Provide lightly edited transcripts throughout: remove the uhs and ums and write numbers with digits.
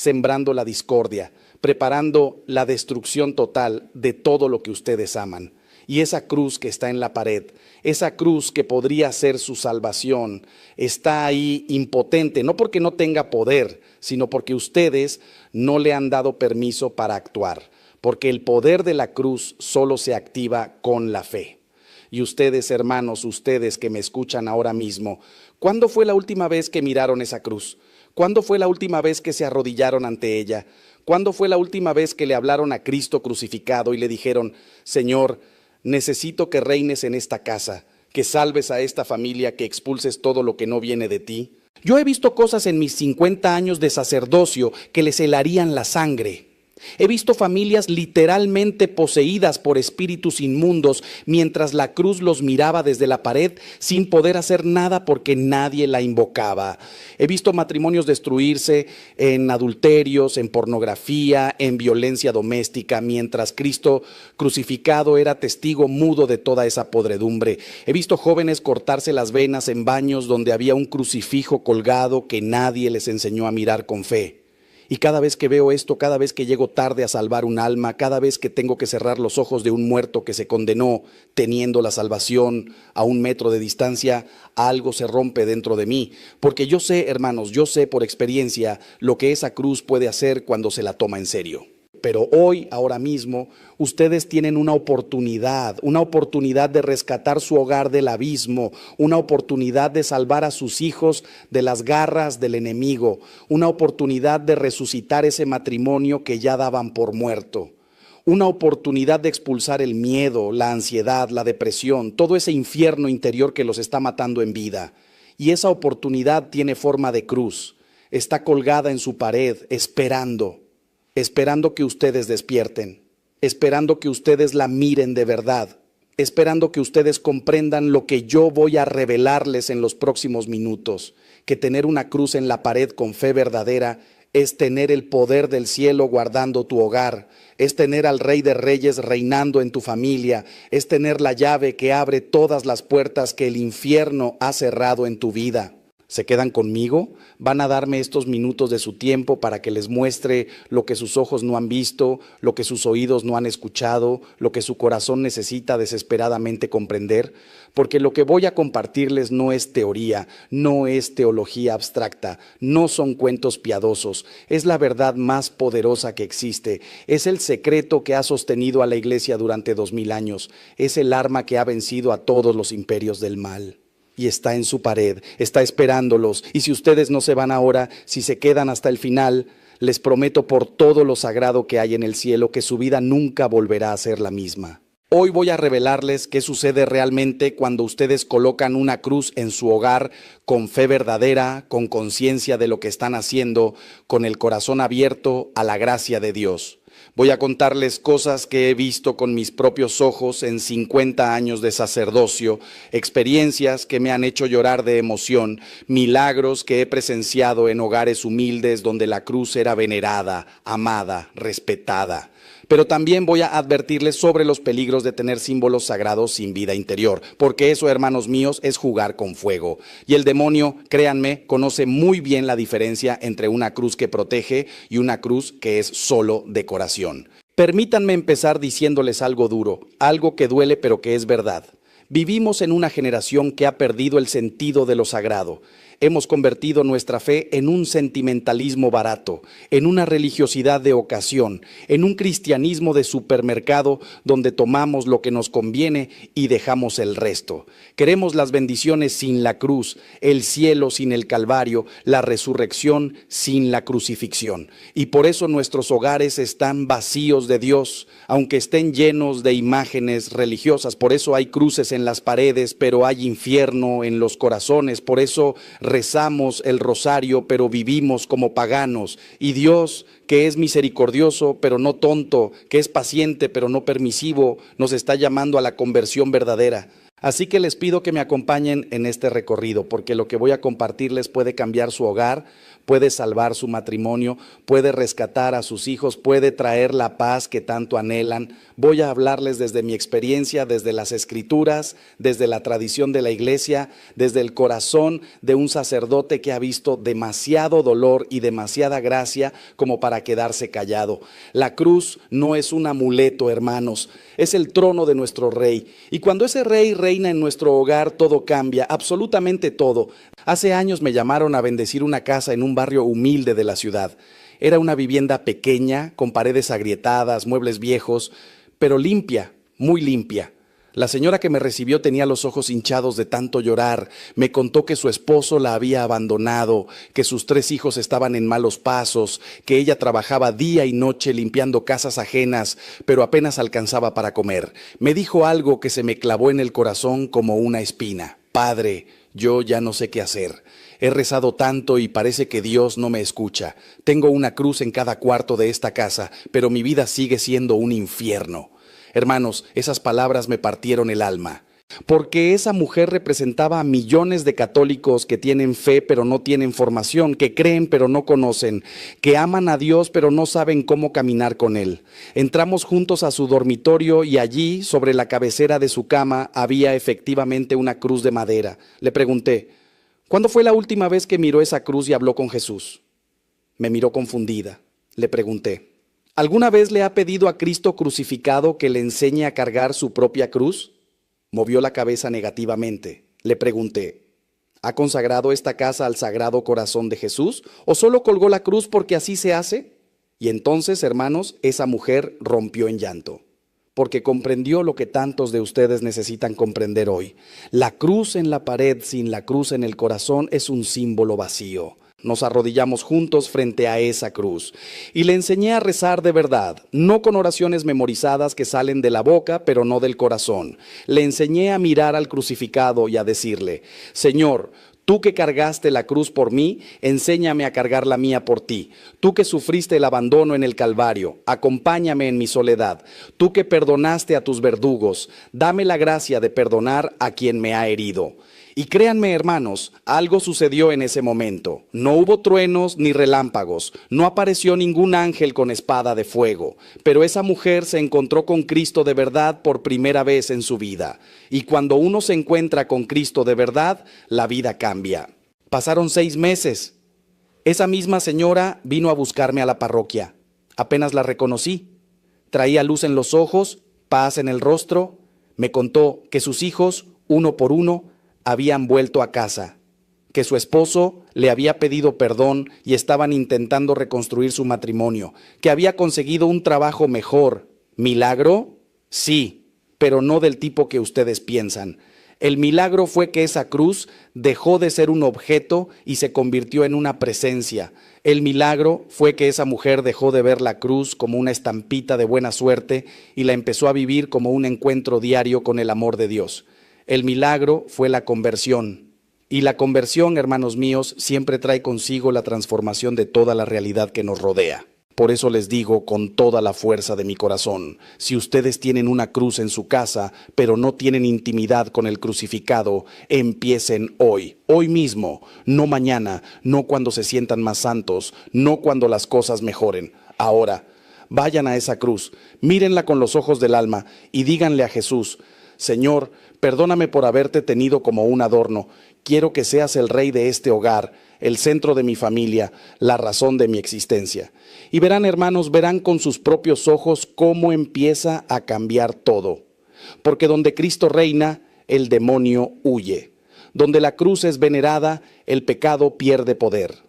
sembrando la discordia, preparando la destrucción total de todo lo que ustedes aman. Y esa cruz que está en la pared, esa cruz que podría ser su salvación, está ahí impotente, no porque no tenga poder, sino porque ustedes no le han dado permiso para actuar, porque el poder de la cruz solo se activa con la fe. Y ustedes, hermanos, ustedes que me escuchan ahora mismo, ¿cuándo fue la última vez que miraron esa cruz? ¿Cuándo fue la última vez que se arrodillaron ante ella? ¿Cuándo fue la última vez que le hablaron a Cristo crucificado y le dijeron, Señor, necesito que reines en esta casa, que salves a esta familia, que expulses todo lo que no viene de ti? Yo he visto cosas en mis 50 años de sacerdocio que les helarían la sangre. He visto familias literalmente poseídas por espíritus inmundos mientras la cruz los miraba desde la pared sin poder hacer nada porque nadie la invocaba. He visto matrimonios destruirse en adulterios, en pornografía, en violencia doméstica, mientras Cristo crucificado era testigo mudo de toda esa podredumbre. He visto jóvenes cortarse las venas en baños donde había un crucifijo colgado que nadie les enseñó a mirar con fe. Y cada vez que veo esto, cada vez que llego tarde a salvar un alma, cada vez que tengo que cerrar los ojos de un muerto que se condenó teniendo la salvación a 1 metro de distancia, algo se rompe dentro de mí. Porque yo sé, hermanos, yo sé por experiencia lo que esa cruz puede hacer cuando se la toma en serio. Pero hoy, ahora mismo, ustedes tienen una oportunidad de rescatar su hogar del abismo, una oportunidad de salvar a sus hijos de las garras del enemigo, una oportunidad de resucitar ese matrimonio que ya daban por muerto, una oportunidad de expulsar el miedo, la ansiedad, la depresión, todo ese infierno interior que los está matando en vida. Y esa oportunidad tiene forma de cruz, está colgada en su pared, esperando que ustedes despierten, esperando que ustedes la miren de verdad, esperando que ustedes comprendan lo que yo voy a revelarles en los próximos minutos, que tener una cruz en la pared con fe verdadera es tener el poder del cielo guardando tu hogar, es tener al Rey de Reyes reinando en tu familia, es tener la llave que abre todas las puertas que el infierno ha cerrado en tu vida. ¿Se quedan conmigo? ¿Van a darme estos minutos de su tiempo para que les muestre lo que sus ojos no han visto, lo que sus oídos no han escuchado, lo que su corazón necesita desesperadamente comprender? Porque lo que voy a compartirles no es teoría, no es teología abstracta, no son cuentos piadosos, es la verdad más poderosa que existe, es el secreto que ha sostenido a la iglesia durante 2000 años, es el arma que ha vencido a todos los imperios del mal. Y está en su pared, está esperándolos. Y si ustedes no se van ahora, si se quedan hasta el final, les prometo por todo lo sagrado que hay en el cielo que su vida nunca volverá a ser la misma. Hoy voy a revelarles qué sucede realmente cuando ustedes colocan una cruz en su hogar con fe verdadera, con conciencia de lo que están haciendo, con el corazón abierto a la gracia de Dios. Voy a contarles cosas que he visto con mis propios ojos en 50 años de sacerdocio, experiencias que me han hecho llorar de emoción, milagros que he presenciado en hogares humildes donde la cruz era venerada, amada, respetada. Pero también voy a advertirles sobre los peligros de tener símbolos sagrados sin vida interior, porque eso, hermanos míos, es jugar con fuego. Y el demonio, créanme, conoce muy bien la diferencia entre una cruz que protege y una cruz que es solo decoración. Permítanme empezar diciéndoles algo duro, algo que duele pero que es verdad. Vivimos en una generación que ha perdido el sentido de lo sagrado. Hemos convertido nuestra fe en un sentimentalismo barato, en una religiosidad de ocasión, en un cristianismo de supermercado donde tomamos lo que nos conviene y dejamos el resto. Queremos las bendiciones sin la cruz, el cielo sin el Calvario, la resurrección sin la crucifixión. Y por eso nuestros hogares están vacíos de Dios, aunque estén llenos de imágenes religiosas. Por eso hay cruces en las paredes, pero hay infierno en los corazones. Por eso rezamos el rosario, pero vivimos como paganos. Y Dios, que es misericordioso, pero no tonto, que es paciente, pero no permisivo, nos está llamando a la conversión verdadera. Así que les pido que me acompañen en este recorrido, porque lo que voy a compartirles puede cambiar su hogar, puede salvar su matrimonio, puede rescatar a sus hijos, puede traer la paz que tanto anhelan. Voy a hablarles desde mi experiencia, desde las Escrituras, desde la tradición de la iglesia, desde el corazón de un sacerdote que ha visto demasiado dolor y demasiada gracia como para quedarse callado. La cruz no es un amuleto, hermanos, es el trono de nuestro Rey. Y cuando ese Rey reina en nuestro hogar, todo cambia, absolutamente todo. Hace años me llamaron a bendecir una casa en un barrio humilde de la ciudad. Era una vivienda pequeña, con paredes agrietadas, muebles viejos, pero limpia, muy limpia. La señora que me recibió tenía los ojos hinchados de tanto llorar. Me contó que su esposo la había abandonado, que sus 3 hijos estaban en malos pasos, que ella trabajaba día y noche limpiando casas ajenas, pero apenas alcanzaba para comer. Me dijo algo que se me clavó en el corazón como una espina. Padre, yo ya no sé qué hacer. He rezado tanto y parece que Dios no me escucha. Tengo una cruz en cada cuarto de esta casa, pero mi vida sigue siendo un infierno. Hermanos, esas palabras me partieron el alma, porque esa mujer representaba a millones de católicos que tienen fe pero no tienen formación, que creen pero no conocen, que aman a Dios pero no saben cómo caminar con Él. Entramos juntos a su dormitorio y allí, sobre la cabecera de su cama, había efectivamente una cruz de madera. Le pregunté, ¿cuándo fue la última vez que miró esa cruz y habló con Jesús? Me miró confundida. Le pregunté, ¿alguna vez le ha pedido a Cristo crucificado que le enseñe a cargar su propia cruz? Movió la cabeza negativamente. Le pregunté, ¿ha consagrado esta casa al Sagrado Corazón de Jesús o solo colgó la cruz porque así se hace? Y entonces, hermanos, esa mujer rompió en llanto, porque comprendió lo que tantos de ustedes necesitan comprender hoy. La cruz en la pared sin la cruz en el corazón es un símbolo vacío. Nos arrodillamos juntos frente a esa cruz y le enseñé a rezar de verdad, no con oraciones memorizadas que salen de la boca pero no del corazón. Le enseñé a mirar al crucificado y a decirle, Señor, tú que cargaste la cruz por mí, enséñame a cargar la mía por ti. Tú que sufriste el abandono en el Calvario, acompáñame en mi soledad. Tú que perdonaste a tus verdugos, dame la gracia de perdonar a quien me ha herido. Y créanme, hermanos, algo sucedió en ese momento. No hubo truenos ni relámpagos, no apareció ningún ángel con espada de fuego, pero esa mujer se encontró con Cristo de verdad por primera vez en su vida. Y cuando uno se encuentra con Cristo de verdad, la vida cambia. Pasaron 6 meses. Esa misma señora vino a buscarme a la parroquia. Apenas la reconocí. Traía luz en los ojos, paz en el rostro. Me contó que sus hijos, uno por uno, habían vuelto a casa, que su esposo le había pedido perdón y estaban intentando reconstruir su matrimonio, que había conseguido un trabajo mejor. ¿Milagro? Sí, pero no del tipo que ustedes piensan. El milagro fue que esa cruz dejó de ser un objeto y se convirtió en una presencia. El milagro fue que esa mujer dejó de ver la cruz como una estampita de buena suerte y la empezó a vivir como un encuentro diario con el amor de Dios. El milagro fue la conversión. Y la conversión, hermanos míos, siempre trae consigo la transformación de toda la realidad que nos rodea. Por eso les digo con toda la fuerza de mi corazón, si ustedes tienen una cruz en su casa, pero no tienen intimidad con el crucificado, empiecen hoy, hoy mismo, no mañana, no cuando se sientan más santos, no cuando las cosas mejoren. Ahora, vayan a esa cruz, mírenla con los ojos del alma y díganle a Jesús, Señor, perdóname por haberte tenido como un adorno. Quiero que seas el rey de este hogar, el centro de mi familia, la razón de mi existencia. Y verán, hermanos, verán con sus propios ojos cómo empieza a cambiar todo. Porque donde Cristo reina, el demonio huye. Donde la cruz es venerada, el pecado pierde poder.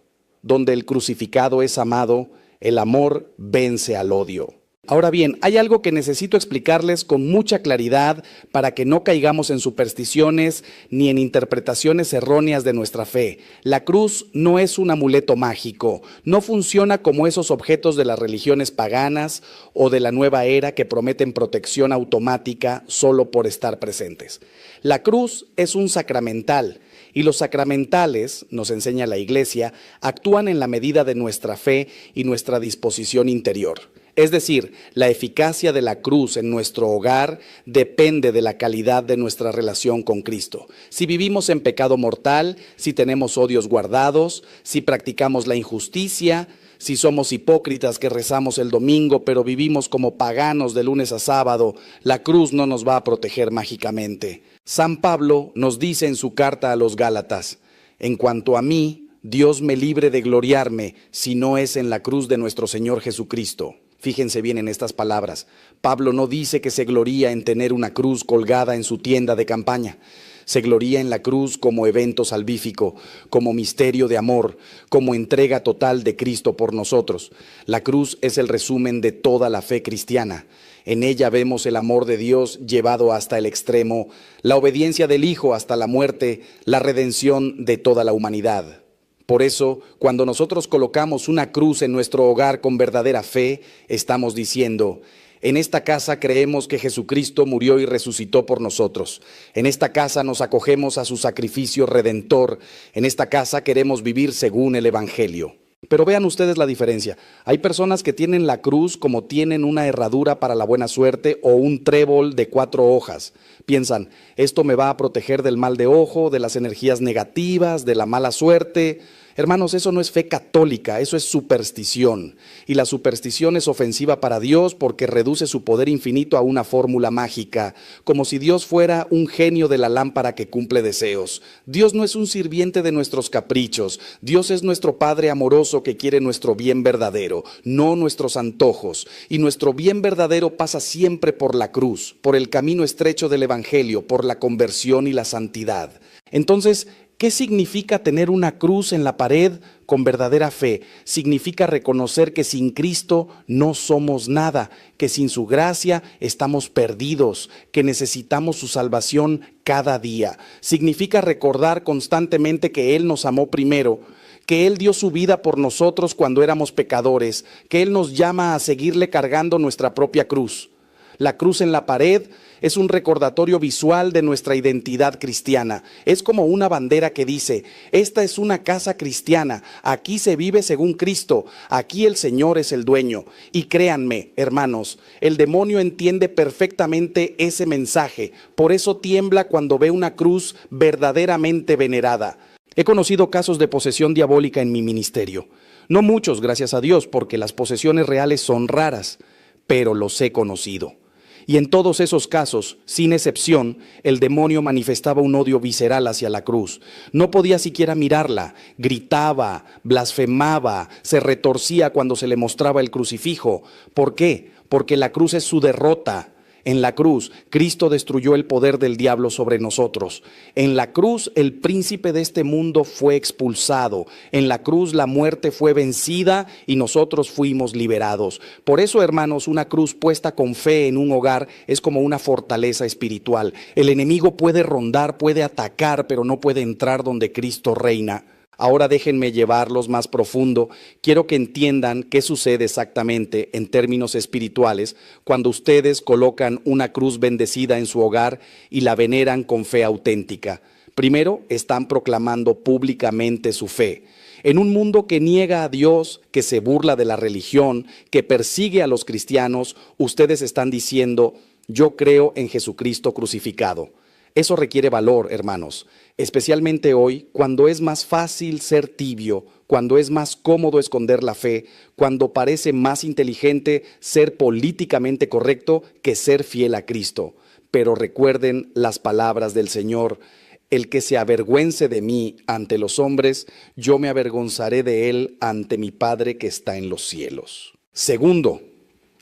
Donde el crucificado es amado, el amor vence al odio. Ahora bien, hay algo que necesito explicarles con mucha claridad para que no caigamos en supersticiones ni en interpretaciones erróneas de nuestra fe. La cruz no es un amuleto mágico, no funciona como esos objetos de las religiones paganas o de la nueva era que prometen protección automática solo por estar presentes. La cruz es un sacramental. Y los sacramentales, nos enseña la Iglesia, actúan en la medida de nuestra fe y nuestra disposición interior. Es decir, la eficacia de la cruz en nuestro hogar depende de la calidad de nuestra relación con Cristo. Si vivimos en pecado mortal, si tenemos odios guardados, si practicamos la injusticia, si somos hipócritas que rezamos el domingo pero vivimos como paganos de lunes a sábado, la cruz no nos va a proteger mágicamente. San Pablo nos dice en su carta a los Gálatas: en cuanto a mí, Dios me libre de gloriarme si no es en la cruz de nuestro Señor Jesucristo. Fíjense bien en estas palabras. Pablo no dice que se gloría en tener una cruz colgada en su tienda de campaña. Se gloría en la cruz como evento salvífico, como misterio de amor, como entrega total de Cristo por nosotros. La cruz es el resumen de toda la fe cristiana. En ella vemos el amor de Dios llevado hasta el extremo, la obediencia del Hijo hasta la muerte, la redención de toda la humanidad. Por eso, cuando nosotros colocamos una cruz en nuestro hogar con verdadera fe, estamos diciendo: en esta casa creemos que Jesucristo murió y resucitó por nosotros. En esta casa nos acogemos a su sacrificio redentor. En esta casa queremos vivir según el Evangelio. Pero vean ustedes la diferencia. Hay personas que tienen la cruz como tienen una herradura para la buena suerte o un trébol de 4 hojas. Piensan: esto me va a proteger del mal de ojo, de las energías negativas, de la mala suerte. Hermanos, eso no es fe católica, eso es superstición. Y la superstición es ofensiva para Dios porque reduce su poder infinito a una fórmula mágica, como si Dios fuera un genio de la lámpara que cumple deseos. Dios no es un sirviente de nuestros caprichos. Dios es nuestro Padre amoroso que quiere nuestro bien verdadero, no nuestros antojos. Y nuestro bien verdadero pasa siempre por la cruz, por el camino estrecho del Evangelio, por la conversión y la santidad. Entonces, ¿qué significa tener una cruz en la pared con verdadera fe? Significa reconocer que sin Cristo no somos nada, que sin su gracia estamos perdidos, que necesitamos su salvación cada día. Significa recordar constantemente que Él nos amó primero, que Él dio su vida por nosotros cuando éramos pecadores, que Él nos llama a seguirle cargando nuestra propia cruz. La cruz en la pared es un recordatorio visual de nuestra identidad cristiana. Es como una bandera que dice: esta es una casa cristiana, aquí se vive según Cristo, aquí el Señor es el dueño. Y créanme, hermanos, el demonio entiende perfectamente ese mensaje, por eso tiembla cuando ve una cruz verdaderamente venerada. He conocido casos de posesión diabólica en mi ministerio. No muchos, gracias a Dios, porque las posesiones reales son raras, pero los he conocido. Y en todos esos casos, sin excepción, el demonio manifestaba un odio visceral hacia la cruz. No podía siquiera mirarla, gritaba, blasfemaba, se retorcía cuando se le mostraba el crucifijo. ¿Por qué? Porque la cruz es su derrota. En la cruz, Cristo destruyó el poder del diablo sobre nosotros. En la cruz, el príncipe de este mundo fue expulsado. En la cruz, la muerte fue vencida y nosotros fuimos liberados. Por eso, hermanos, una cruz puesta con fe en un hogar es como una fortaleza espiritual. El enemigo puede rondar, puede atacar, pero no puede entrar donde Cristo reina. Ahora déjenme llevarlos más profundo. Quiero que entiendan qué sucede exactamente en términos espirituales cuando ustedes colocan una cruz bendecida en su hogar y la veneran con fe auténtica. Primero, están proclamando públicamente su fe. En un mundo que niega a Dios, que se burla de la religión, que persigue a los cristianos, ustedes están diciendo: yo creo en Jesucristo crucificado. Eso requiere valor, hermanos, especialmente hoy, cuando es más fácil ser tibio, cuando es más cómodo esconder la fe, cuando parece más inteligente ser políticamente correcto que ser fiel a Cristo. Pero recuerden las palabras del Señor: el que se avergüence de mí ante los hombres, yo me avergonzaré de él ante mi Padre que está en los cielos. Segundo,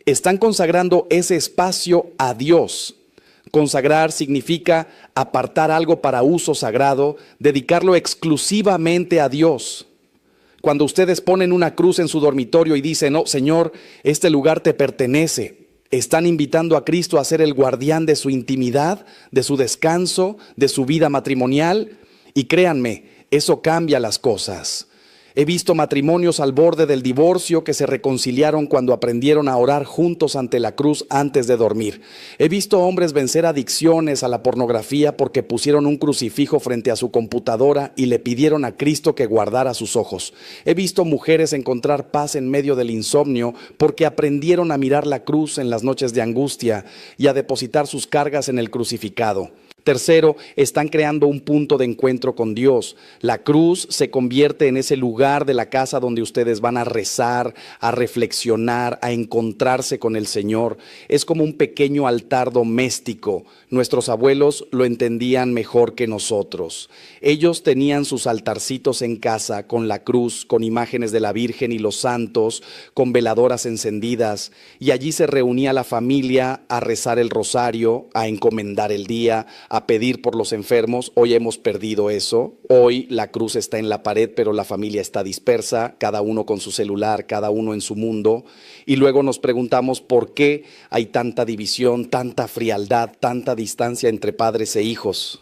están consagrando ese espacio a Dios. Consagrar significa apartar algo para uso sagrado, dedicarlo exclusivamente a Dios. Cuando ustedes ponen una cruz en su dormitorio y dicen: no, Señor, este lugar te pertenece, están invitando a Cristo a ser el guardián de su intimidad, de su descanso, de su vida matrimonial. Y créanme, eso cambia las cosas. He visto matrimonios al borde del divorcio que se reconciliaron cuando aprendieron a orar juntos ante la cruz antes de dormir. He visto hombres vencer adicciones a la pornografía porque pusieron un crucifijo frente a su computadora y le pidieron a Cristo que guardara sus ojos. He visto mujeres encontrar paz en medio del insomnio porque aprendieron a mirar la cruz en las noches de angustia y a depositar sus cargas en el crucificado. Tercero, están creando un punto de encuentro con Dios. La cruz se convierte en ese lugar de la casa donde ustedes van a rezar, a reflexionar, a encontrarse con el Señor. Es como un pequeño altar doméstico. Nuestros abuelos lo entendían mejor que nosotros. Ellos tenían sus altarcitos en casa con la cruz, con imágenes de la Virgen y los santos, con veladoras encendidas. Y allí se reunía la familia a rezar el rosario, a encomendar el día, a pedir por los enfermos. Hoy hemos perdido eso. Hoy la cruz está en la pared, pero la familia está dispersa, cada uno con su celular, cada uno en su mundo. Y luego nos preguntamos por qué hay tanta división, tanta frialdad, tanta distancia entre padres e hijos.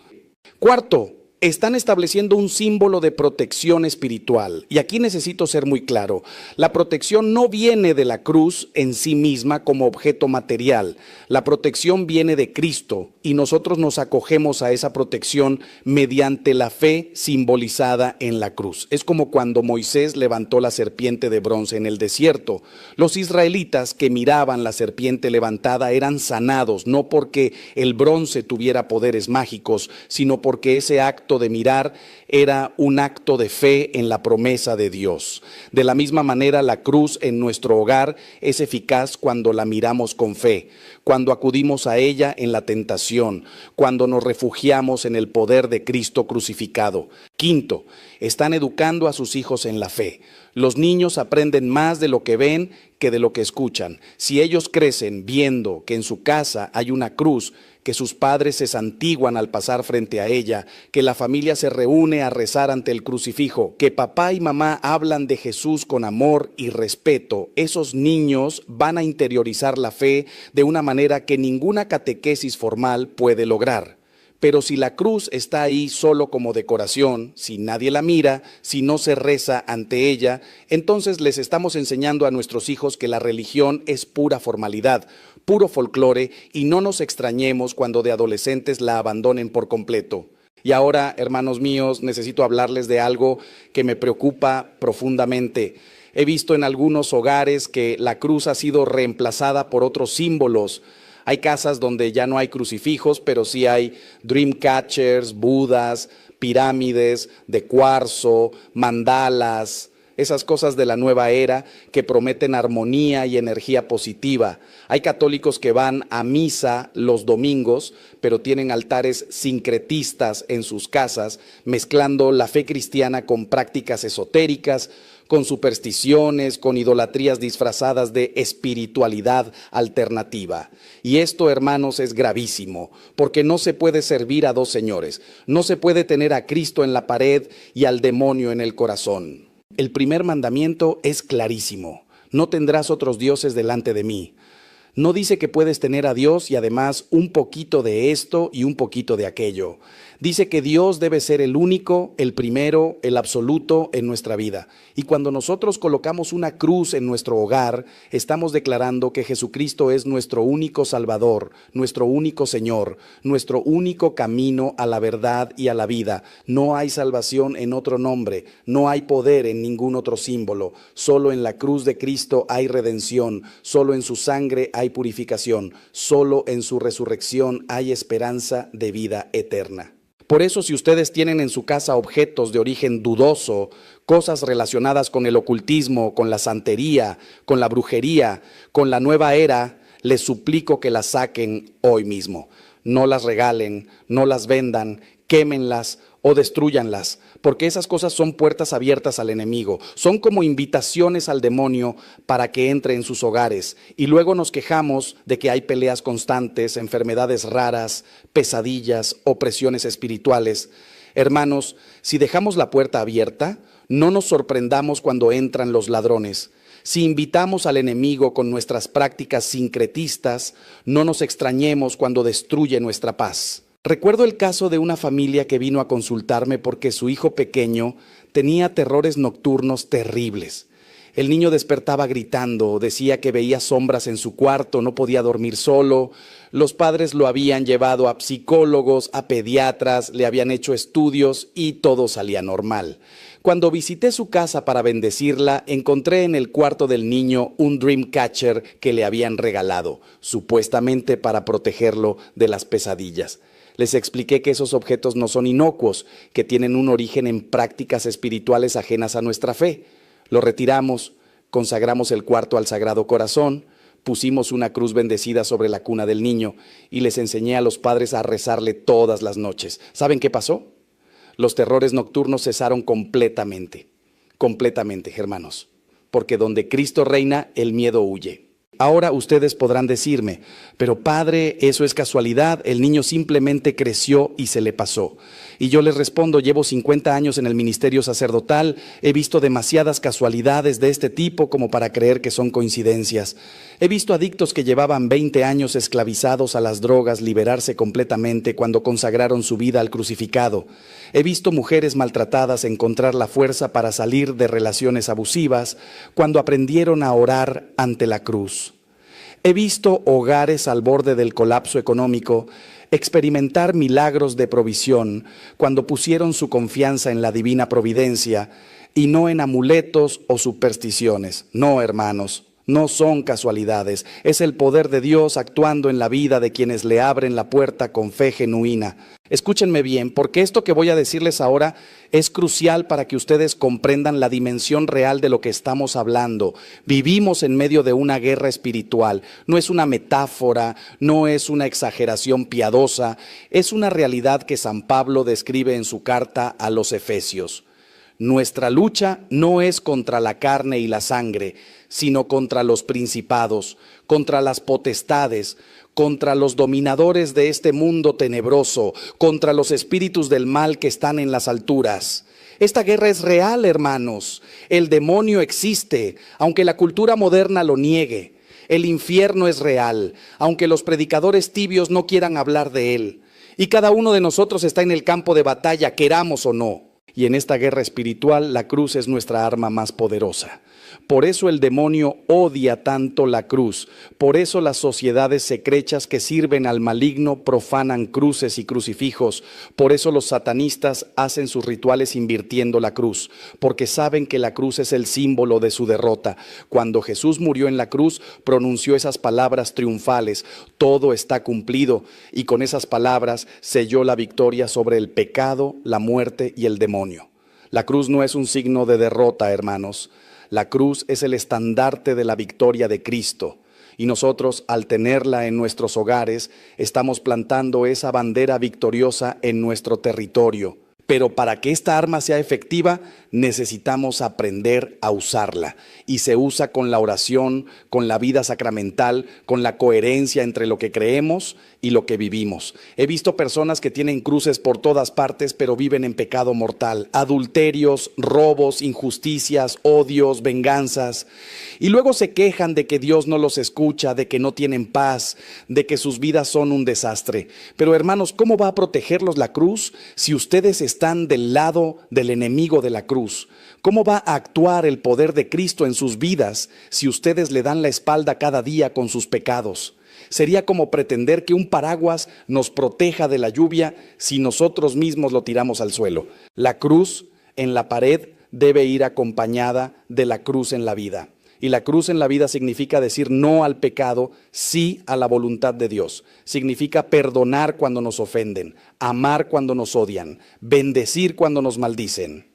Cuarto, están estableciendo un símbolo de protección espiritual. Y aquí necesito ser muy claro. La protección no viene de la cruz en sí misma como objeto material. La protección viene de Cristo y nosotros nos acogemos a esa protección mediante la fe simbolizada en la cruz. Es como cuando Moisés levantó la serpiente de bronce en el desierto. Los israelitas que miraban la serpiente levantada eran sanados, no porque el bronce tuviera poderes mágicos, sino porque ese acto de mirar era un acto de fe en la promesa de Dios. De la misma manera, la cruz en nuestro hogar es eficaz cuando la miramos con fe, cuando acudimos a ella en la tentación, cuando nos refugiamos en el poder de Cristo crucificado. Quinto, están educando a sus hijos en la fe. Los niños aprenden más de lo que ven que de lo que escuchan. Si ellos crecen viendo que en su casa hay una cruz, que sus padres se santiguan al pasar frente a ella, que la familia se reúne a rezar ante el crucifijo, que papá y mamá hablan de Jesús con amor y respeto, esos niños van a interiorizar la fe de una manera que ninguna catequesis formal puede lograr. Pero si la cruz está ahí solo como decoración, si nadie la mira, si no se reza ante ella, entonces les estamos enseñando a nuestros hijos que la religión es pura formalidad, puro folclore, y no nos extrañemos cuando de adolescentes la abandonen por completo. Y ahora, hermanos míos, necesito hablarles de algo que me preocupa profundamente. He visto en algunos hogares que la cruz ha sido reemplazada por otros símbolos. Hay casas donde ya no hay crucifijos, pero sí hay dream catchers, budas, pirámides de cuarzo, mandalas, esas cosas de la nueva era que prometen armonía y energía positiva. Hay católicos que van a misa los domingos, pero tienen altares sincretistas en sus casas, mezclando la fe cristiana con prácticas esotéricas, con supersticiones, con idolatrías disfrazadas de espiritualidad alternativa. Y esto, hermanos, es gravísimo, porque no se puede servir a dos señores. No se puede tener a Cristo en la pared y al demonio en el corazón. El primer mandamiento es clarísimo: no tendrás otros dioses delante de mí. No dice que puedes tener a Dios y además un poquito de esto y un poquito de aquello. Dice que Dios debe ser el único, el primero, el absoluto en nuestra vida. Y cuando nosotros colocamos una cruz en nuestro hogar, estamos declarando que Jesucristo es nuestro único Salvador, nuestro único Señor, nuestro único camino a la verdad y a la vida. No hay salvación en otro nombre, no hay poder en ningún otro símbolo. Solo en la cruz de Cristo hay redención, solo en su sangre hay purificación, solo en su resurrección hay esperanza de vida eterna. Por eso, si ustedes tienen en su casa objetos de origen dudoso, cosas relacionadas con el ocultismo, con la santería, con la brujería, con la nueva era, les suplico que las saquen hoy mismo. No las regalen, no las vendan, quémenlas o destrúyanlas, porque esas cosas son puertas abiertas al enemigo, son como invitaciones al demonio para que entre en sus hogares. Y luego nos quejamos de que hay peleas constantes, enfermedades raras, pesadillas, opresiones espirituales. Hermanos, si dejamos la puerta abierta, no nos sorprendamos cuando entran los ladrones. Si invitamos al enemigo con nuestras prácticas sincretistas, no nos extrañemos cuando destruye nuestra paz. Recuerdo el caso de una familia que vino a consultarme porque su hijo pequeño tenía terrores nocturnos terribles. El niño despertaba gritando, decía que veía sombras en su cuarto, no podía dormir solo. Los padres lo habían llevado a psicólogos, a pediatras, le habían hecho estudios y todo salía normal. Cuando visité su casa para bendecirla, encontré en el cuarto del niño un Dreamcatcher que le habían regalado, supuestamente para protegerlo de las pesadillas. Les expliqué que esos objetos no son inocuos, que tienen un origen en prácticas espirituales ajenas a nuestra fe. Lo retiramos, consagramos el cuarto al Sagrado Corazón, pusimos una cruz bendecida sobre la cuna del niño y les enseñé a los padres a rezarle todas las noches. ¿Saben qué pasó? Los terrores nocturnos cesaron completamente, hermanos, porque donde Cristo reina, el miedo huye. Ahora ustedes podrán decirme, pero padre, eso es casualidad, el niño simplemente creció y se le pasó. Y yo les respondo, llevo 50 años en el ministerio sacerdotal, he visto demasiadas casualidades de este tipo como para creer que son coincidencias. He visto adictos que llevaban 20 años esclavizados a las drogas liberarse completamente cuando consagraron su vida al crucificado. He visto mujeres maltratadas encontrar la fuerza para salir de relaciones abusivas cuando aprendieron a orar ante la cruz. He visto hogares al borde del colapso económico experimentar milagros de provisión cuando pusieron su confianza en la divina providencia y no en amuletos o supersticiones. No, hermanos, no son casualidades, es el poder de Dios actuando en la vida de quienes le abren la puerta con fe genuina. Escúchenme bien, porque esto que voy a decirles ahora es crucial para que ustedes comprendan la dimensión real de lo que estamos hablando. Vivimos en medio de una guerra espiritual. No es una metáfora, no es una exageración piadosa, es una realidad que San Pablo describe en su carta a los Efesios. Nuestra lucha no es contra la carne y la sangre, sino contra los principados, contra las potestades, contra los dominadores de este mundo tenebroso, contra los espíritus del mal que están en las alturas. Esta guerra es real, hermanos. El demonio existe, aunque la cultura moderna lo niegue. El infierno es real, aunque los predicadores tibios no quieran hablar de él. Y cada uno de nosotros está en el campo de batalla, queramos o no. Y en esta guerra espiritual, la cruz es nuestra arma más poderosa. Por eso el demonio odia tanto la cruz. Por eso las sociedades secretas que sirven al maligno profanan cruces y crucifijos. Por eso los satanistas hacen sus rituales invirtiendo la cruz, porque saben que la cruz es el símbolo de su derrota. Cuando Jesús murió en la cruz, pronunció esas palabras triunfales: todo está cumplido, y con esas palabras selló la victoria sobre el pecado, la muerte y el demonio. La cruz no es un signo de derrota, hermanos. La cruz es el estandarte de la victoria de Cristo, y nosotros, al tenerla en nuestros hogares, estamos plantando esa bandera victoriosa en nuestro territorio. Pero para que esta arma sea efectiva, necesitamos aprender a usarla. Y se usa con la oración, con la vida sacramental, con la coherencia entre lo que creemos y lo que vivimos. He visto personas que tienen cruces por todas partes, pero viven en pecado mortal. Adulterios, robos, injusticias, odios, venganzas. Y luego se quejan de que Dios no los escucha, de que no tienen paz, de que sus vidas son un desastre. Pero hermanos, ¿cómo va a protegerlos la cruz si ustedes están del lado del enemigo de la cruz? ¿Cómo va a actuar el poder de Cristo en sus vidas si ustedes le dan la espalda cada día con sus pecados? Sería como pretender que un paraguas nos proteja de la lluvia si nosotros mismos lo tiramos al suelo. La cruz en la pared debe ir acompañada de la cruz en la vida. Y la cruz en la vida significa decir no al pecado, sí a la voluntad de Dios. Significa perdonar cuando nos ofenden, amar cuando nos odian, bendecir cuando nos maldicen.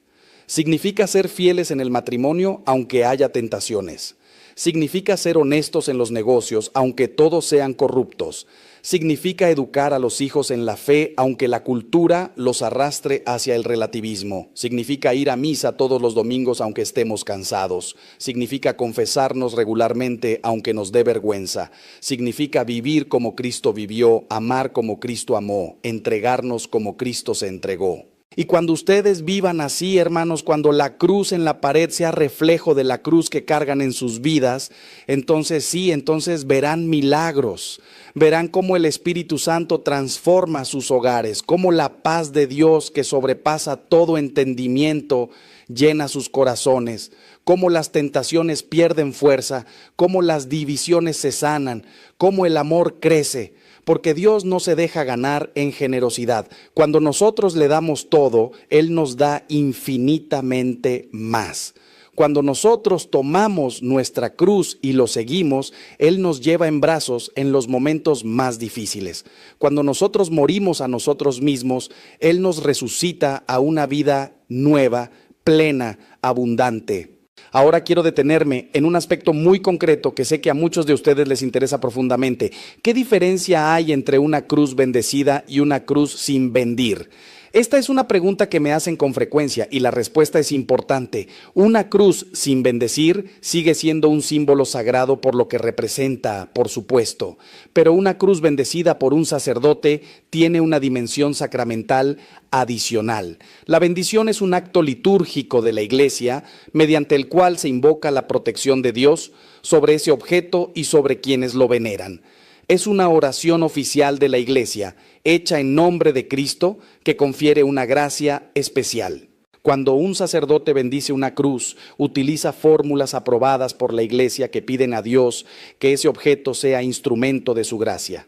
Significa ser fieles en el matrimonio aunque haya tentaciones. Significa ser honestos en los negocios aunque todos sean corruptos. Significa educar a los hijos en la fe aunque la cultura los arrastre hacia el relativismo. Significa ir a misa todos los domingos aunque estemos cansados. Significa confesarnos regularmente aunque nos dé vergüenza. Significa vivir como Cristo vivió, amar como Cristo amó, entregarnos como Cristo se entregó. Y cuando ustedes vivan así, hermanos, cuando la cruz en la pared sea reflejo de la cruz que cargan en sus vidas, entonces sí, entonces verán milagros, verán cómo el Espíritu Santo transforma sus hogares, cómo la paz de Dios que sobrepasa todo entendimiento llena sus corazones, cómo las tentaciones pierden fuerza, cómo las divisiones se sanan, cómo el amor crece. Porque Dios no se deja ganar en generosidad. Cuando nosotros le damos todo, Él nos da infinitamente más. Cuando nosotros tomamos nuestra cruz y lo seguimos, Él nos lleva en brazos en los momentos más difíciles. Cuando nosotros morimos a nosotros mismos, Él nos resucita a una vida nueva, plena, abundante. Ahora quiero detenerme en un aspecto muy concreto que sé que a muchos de ustedes les interesa profundamente. ¿Qué diferencia hay entre una cruz bendecida y una cruz sin bendir? Esta es una pregunta que me hacen con frecuencia y la respuesta es importante. Una cruz sin bendecir sigue siendo un símbolo sagrado por lo que representa, por supuesto, pero una cruz bendecida por un sacerdote tiene una dimensión sacramental adicional. La bendición es un acto litúrgico de la Iglesia mediante el cual se invoca la protección de Dios sobre ese objeto y sobre quienes lo veneran. Es una oración oficial de la Iglesia, hecha en nombre de Cristo, que confiere una gracia especial. Cuando un sacerdote bendice una cruz, utiliza fórmulas aprobadas por la Iglesia que piden a Dios que ese objeto sea instrumento de su gracia.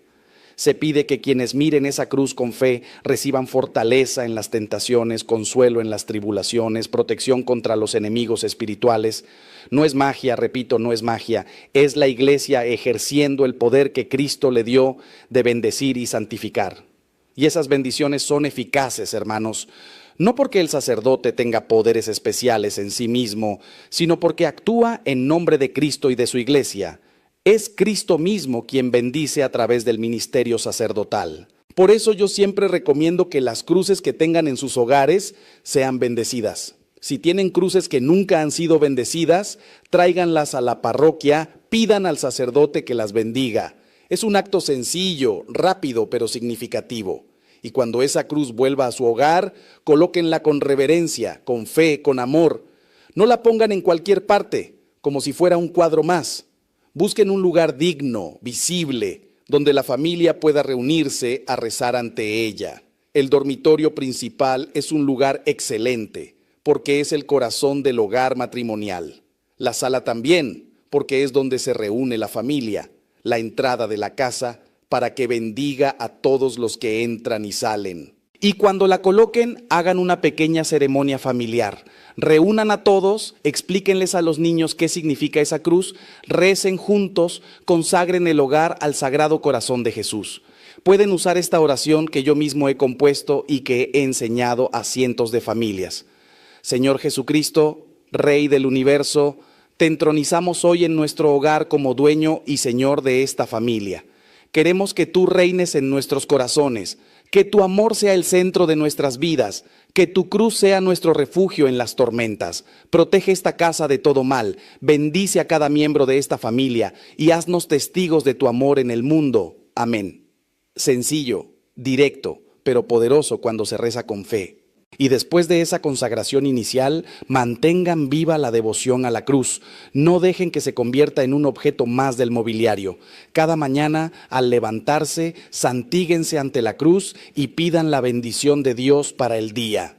Se pide que quienes miren esa cruz con fe reciban fortaleza en las tentaciones, consuelo en las tribulaciones, protección contra los enemigos espirituales. No es magia, repito, no es magia, es la Iglesia ejerciendo el poder que Cristo le dio de bendecir y santificar. Y esas bendiciones son eficaces, hermanos, no porque el sacerdote tenga poderes especiales en sí mismo, sino porque actúa en nombre de Cristo y de su Iglesia. Es Cristo mismo quien bendice a través del ministerio sacerdotal. Por eso yo siempre recomiendo que las cruces que tengan en sus hogares sean bendecidas. Si tienen cruces que nunca han sido bendecidas, tráiganlas a la parroquia, pidan al sacerdote que las bendiga. Es un acto sencillo, rápido, pero significativo. Y cuando esa cruz vuelva a su hogar, colóquenla con reverencia, con fe, con amor. No la pongan en cualquier parte, como si fuera un cuadro más. Busquen un lugar digno, visible, donde la familia pueda reunirse a rezar ante ella. El dormitorio principal es un lugar excelente, porque es el corazón del hogar matrimonial. La sala también, porque es donde se reúne la familia. La entrada de la casa, para que bendiga a todos los que entran y salen. Y cuando la coloquen, hagan una pequeña ceremonia familiar. Reúnan a todos, explíquenles a los niños qué significa esa cruz, recen juntos, consagren el hogar al Sagrado Corazón de Jesús. Pueden usar esta oración que yo mismo he compuesto y que he enseñado a cientos de familias. Señor Jesucristo, Rey del universo, te entronizamos hoy en nuestro hogar como dueño y Señor de esta familia. Queremos que tú reines en nuestros corazones, que tu amor sea el centro de nuestras vidas, que tu cruz sea nuestro refugio en las tormentas. Protege esta casa de todo mal, bendice a cada miembro de esta familia y haznos testigos de tu amor en el mundo. Amén. Sencillo, directo, pero poderoso cuando se reza con fe. Y después de esa consagración inicial, mantengan viva la devoción a la cruz. No dejen que se convierta en un objeto más del mobiliario. Cada mañana, al levantarse, santíguense ante la cruz y pidan la bendición de Dios para el día.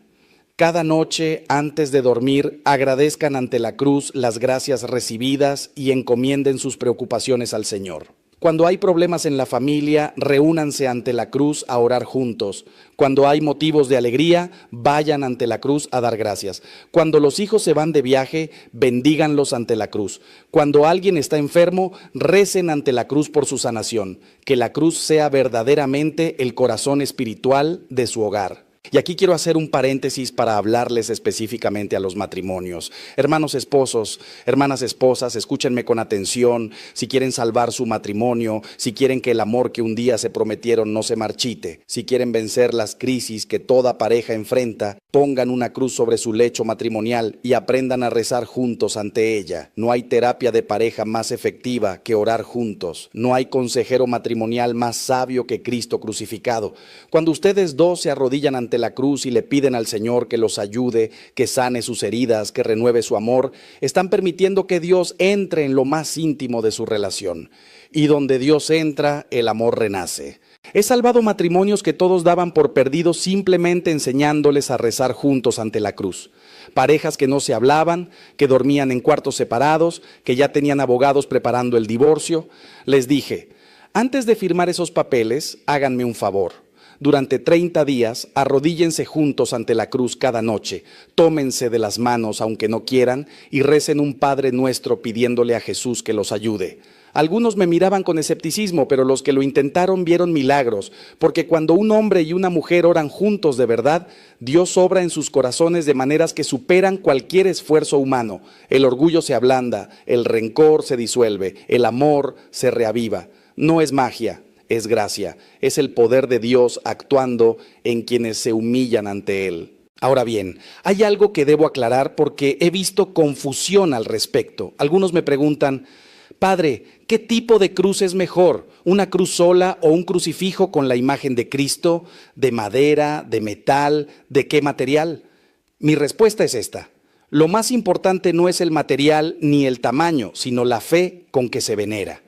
Cada noche, antes de dormir, agradezcan ante la cruz las gracias recibidas y encomienden sus preocupaciones al Señor. Cuando hay problemas en la familia, reúnanse ante la cruz a orar juntos. Cuando hay motivos de alegría, vayan ante la cruz a dar gracias. Cuando los hijos se van de viaje, bendíganlos ante la cruz. Cuando alguien está enfermo, recen ante la cruz por su sanación. Que la cruz sea verdaderamente el corazón espiritual de su hogar. Y aquí quiero hacer un paréntesis para hablarles específicamente a los matrimonios. Hermanos esposos, hermanas esposas, escúchenme con atención. Si quieren salvar su matrimonio, si quieren que el amor que un día se prometieron no se marchite, si quieren vencer las crisis que toda pareja enfrenta, pongan una cruz sobre su lecho matrimonial y aprendan a rezar juntos ante ella. No hay terapia de pareja más efectiva que orar juntos. No hay consejero matrimonial más sabio que Cristo crucificado. Cuando ustedes dos se arrodillan ante ante la cruz y le piden al Señor que los ayude, que sane sus heridas, que renueve su amor, están permitiendo que Dios entre en lo más íntimo de su relación. Y donde Dios entra, el amor renace. He salvado matrimonios que todos daban por perdidos simplemente enseñándoles a rezar juntos ante la cruz. Parejas que no se hablaban, que dormían en cuartos separados, que ya tenían abogados preparando el divorcio. Les dije, antes de firmar esos papeles, háganme un favor. Durante 30 días, arrodíllense juntos ante la cruz cada noche, tómense de las manos aunque no quieran y recen un Padre Nuestro pidiéndole a Jesús que los ayude. Algunos me miraban con escepticismo, pero los que lo intentaron vieron milagros, porque cuando un hombre y una mujer oran juntos de verdad, Dios obra en sus corazones de maneras que superan cualquier esfuerzo humano. El orgullo se ablanda, el rencor se disuelve, el amor se reaviva. No es magia, es gracia, es el poder de Dios actuando en quienes se humillan ante Él. Ahora bien, hay algo que debo aclarar porque he visto confusión al respecto. Algunos me preguntan, Padre, ¿qué tipo de cruz es mejor? ¿Una cruz sola o un crucifijo con la imagen de Cristo? ¿De madera, de metal, de qué material? Mi respuesta es esta. Lo más importante no es el material ni el tamaño, sino la fe con que se venera.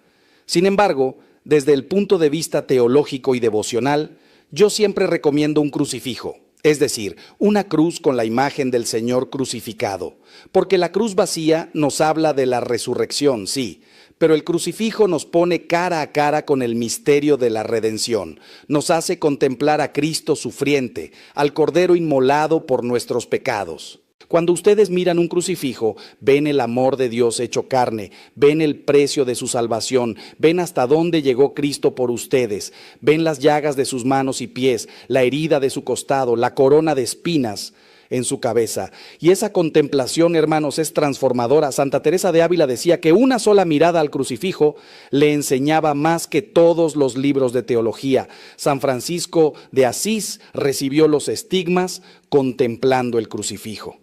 Sin embargo, desde el punto de vista teológico y devocional, yo siempre recomiendo un crucifijo. Es decir, una cruz con la imagen del Señor crucificado. Porque la cruz vacía nos habla de la resurrección, sí, pero el crucifijo nos pone cara a cara con el misterio de la redención. Nos hace contemplar a Cristo sufriente, al Cordero inmolado por nuestros pecados. Cuando ustedes miran un crucifijo, ven el amor de Dios hecho carne, ven el precio de su salvación, ven hasta dónde llegó Cristo por ustedes, ven las llagas de sus manos y pies, la herida de su costado, la corona de espinas en su cabeza. Y esa contemplación, hermanos, es transformadora. Santa Teresa de Ávila decía que una sola mirada al crucifijo le enseñaba más que todos los libros de teología. San Francisco de Asís recibió los estigmas contemplando el crucifijo.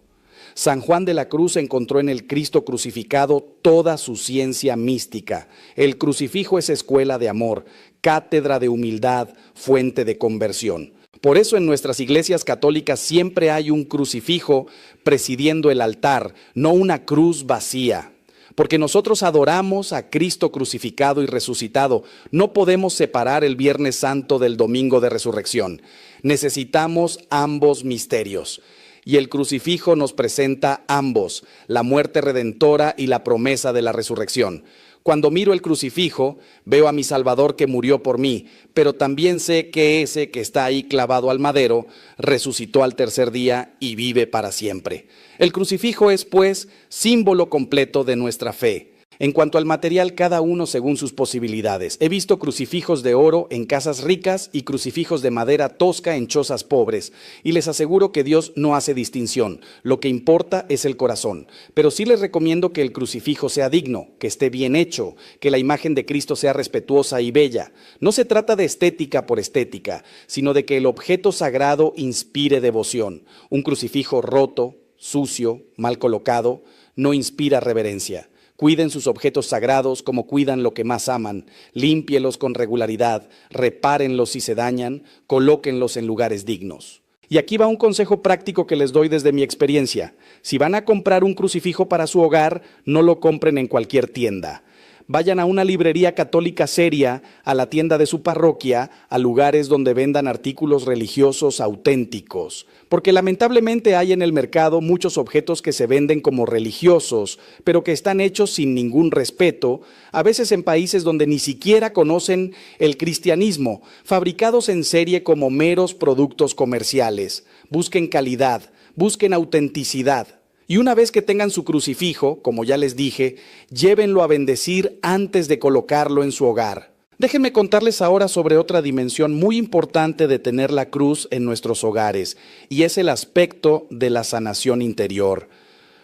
San Juan de la Cruz encontró en el Cristo crucificado toda su ciencia mística. El crucifijo es escuela de amor, cátedra de humildad, fuente de conversión. Por eso en nuestras iglesias católicas siempre hay un crucifijo presidiendo el altar, no una cruz vacía. Porque nosotros adoramos a Cristo crucificado y resucitado. No podemos separar el Viernes Santo del Domingo de Resurrección. Necesitamos ambos misterios. Y el crucifijo nos presenta ambos, la muerte redentora y la promesa de la resurrección. Cuando miro el crucifijo, veo a mi Salvador que murió por mí, pero también sé que ese que está ahí clavado al madero resucitó al tercer día y vive para siempre. El crucifijo es, pues, símbolo completo de nuestra fe. En cuanto al material, cada uno según sus posibilidades. He visto crucifijos de oro en casas ricas y crucifijos de madera tosca en chozas pobres. Y les aseguro que Dios no hace distinción. Lo que importa es el corazón. Pero sí les recomiendo que el crucifijo sea digno, que esté bien hecho, que la imagen de Cristo sea respetuosa y bella. No se trata de estética por estética, sino de que el objeto sagrado inspire devoción. Un crucifijo roto, sucio, mal colocado, no inspira reverencia. Cuiden sus objetos sagrados como cuidan lo que más aman, límpielos con regularidad, repárenlos si se dañan, colóquenlos en lugares dignos. Y aquí va un consejo práctico que les doy desde mi experiencia. Si van a comprar un crucifijo para su hogar, no lo compren en cualquier tienda. Vayan a una librería católica seria, a la tienda de su parroquia, a lugares donde vendan artículos religiosos auténticos. Porque lamentablemente hay en el mercado muchos objetos que se venden como religiosos, pero que están hechos sin ningún respeto, a veces en países donde ni siquiera conocen el cristianismo, fabricados en serie como meros productos comerciales. Busquen calidad, busquen autenticidad. Y una vez que tengan su crucifijo, como ya les dije, llévenlo a bendecir antes de colocarlo en su hogar. Déjenme contarles ahora sobre otra dimensión muy importante de tener la cruz en nuestros hogares, y es el aspecto de la sanación interior.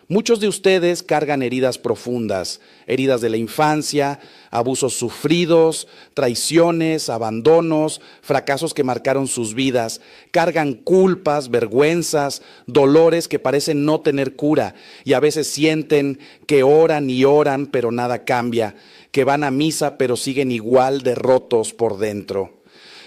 Muchos de ustedes cargan heridas profundas, heridas de la infancia, abusos sufridos, traiciones, abandonos, fracasos que marcaron sus vidas. Cargan culpas, vergüenzas, dolores que parecen no tener cura y a veces sienten que oran y oran pero nada cambia, que van a misa pero siguen igual de rotos por dentro.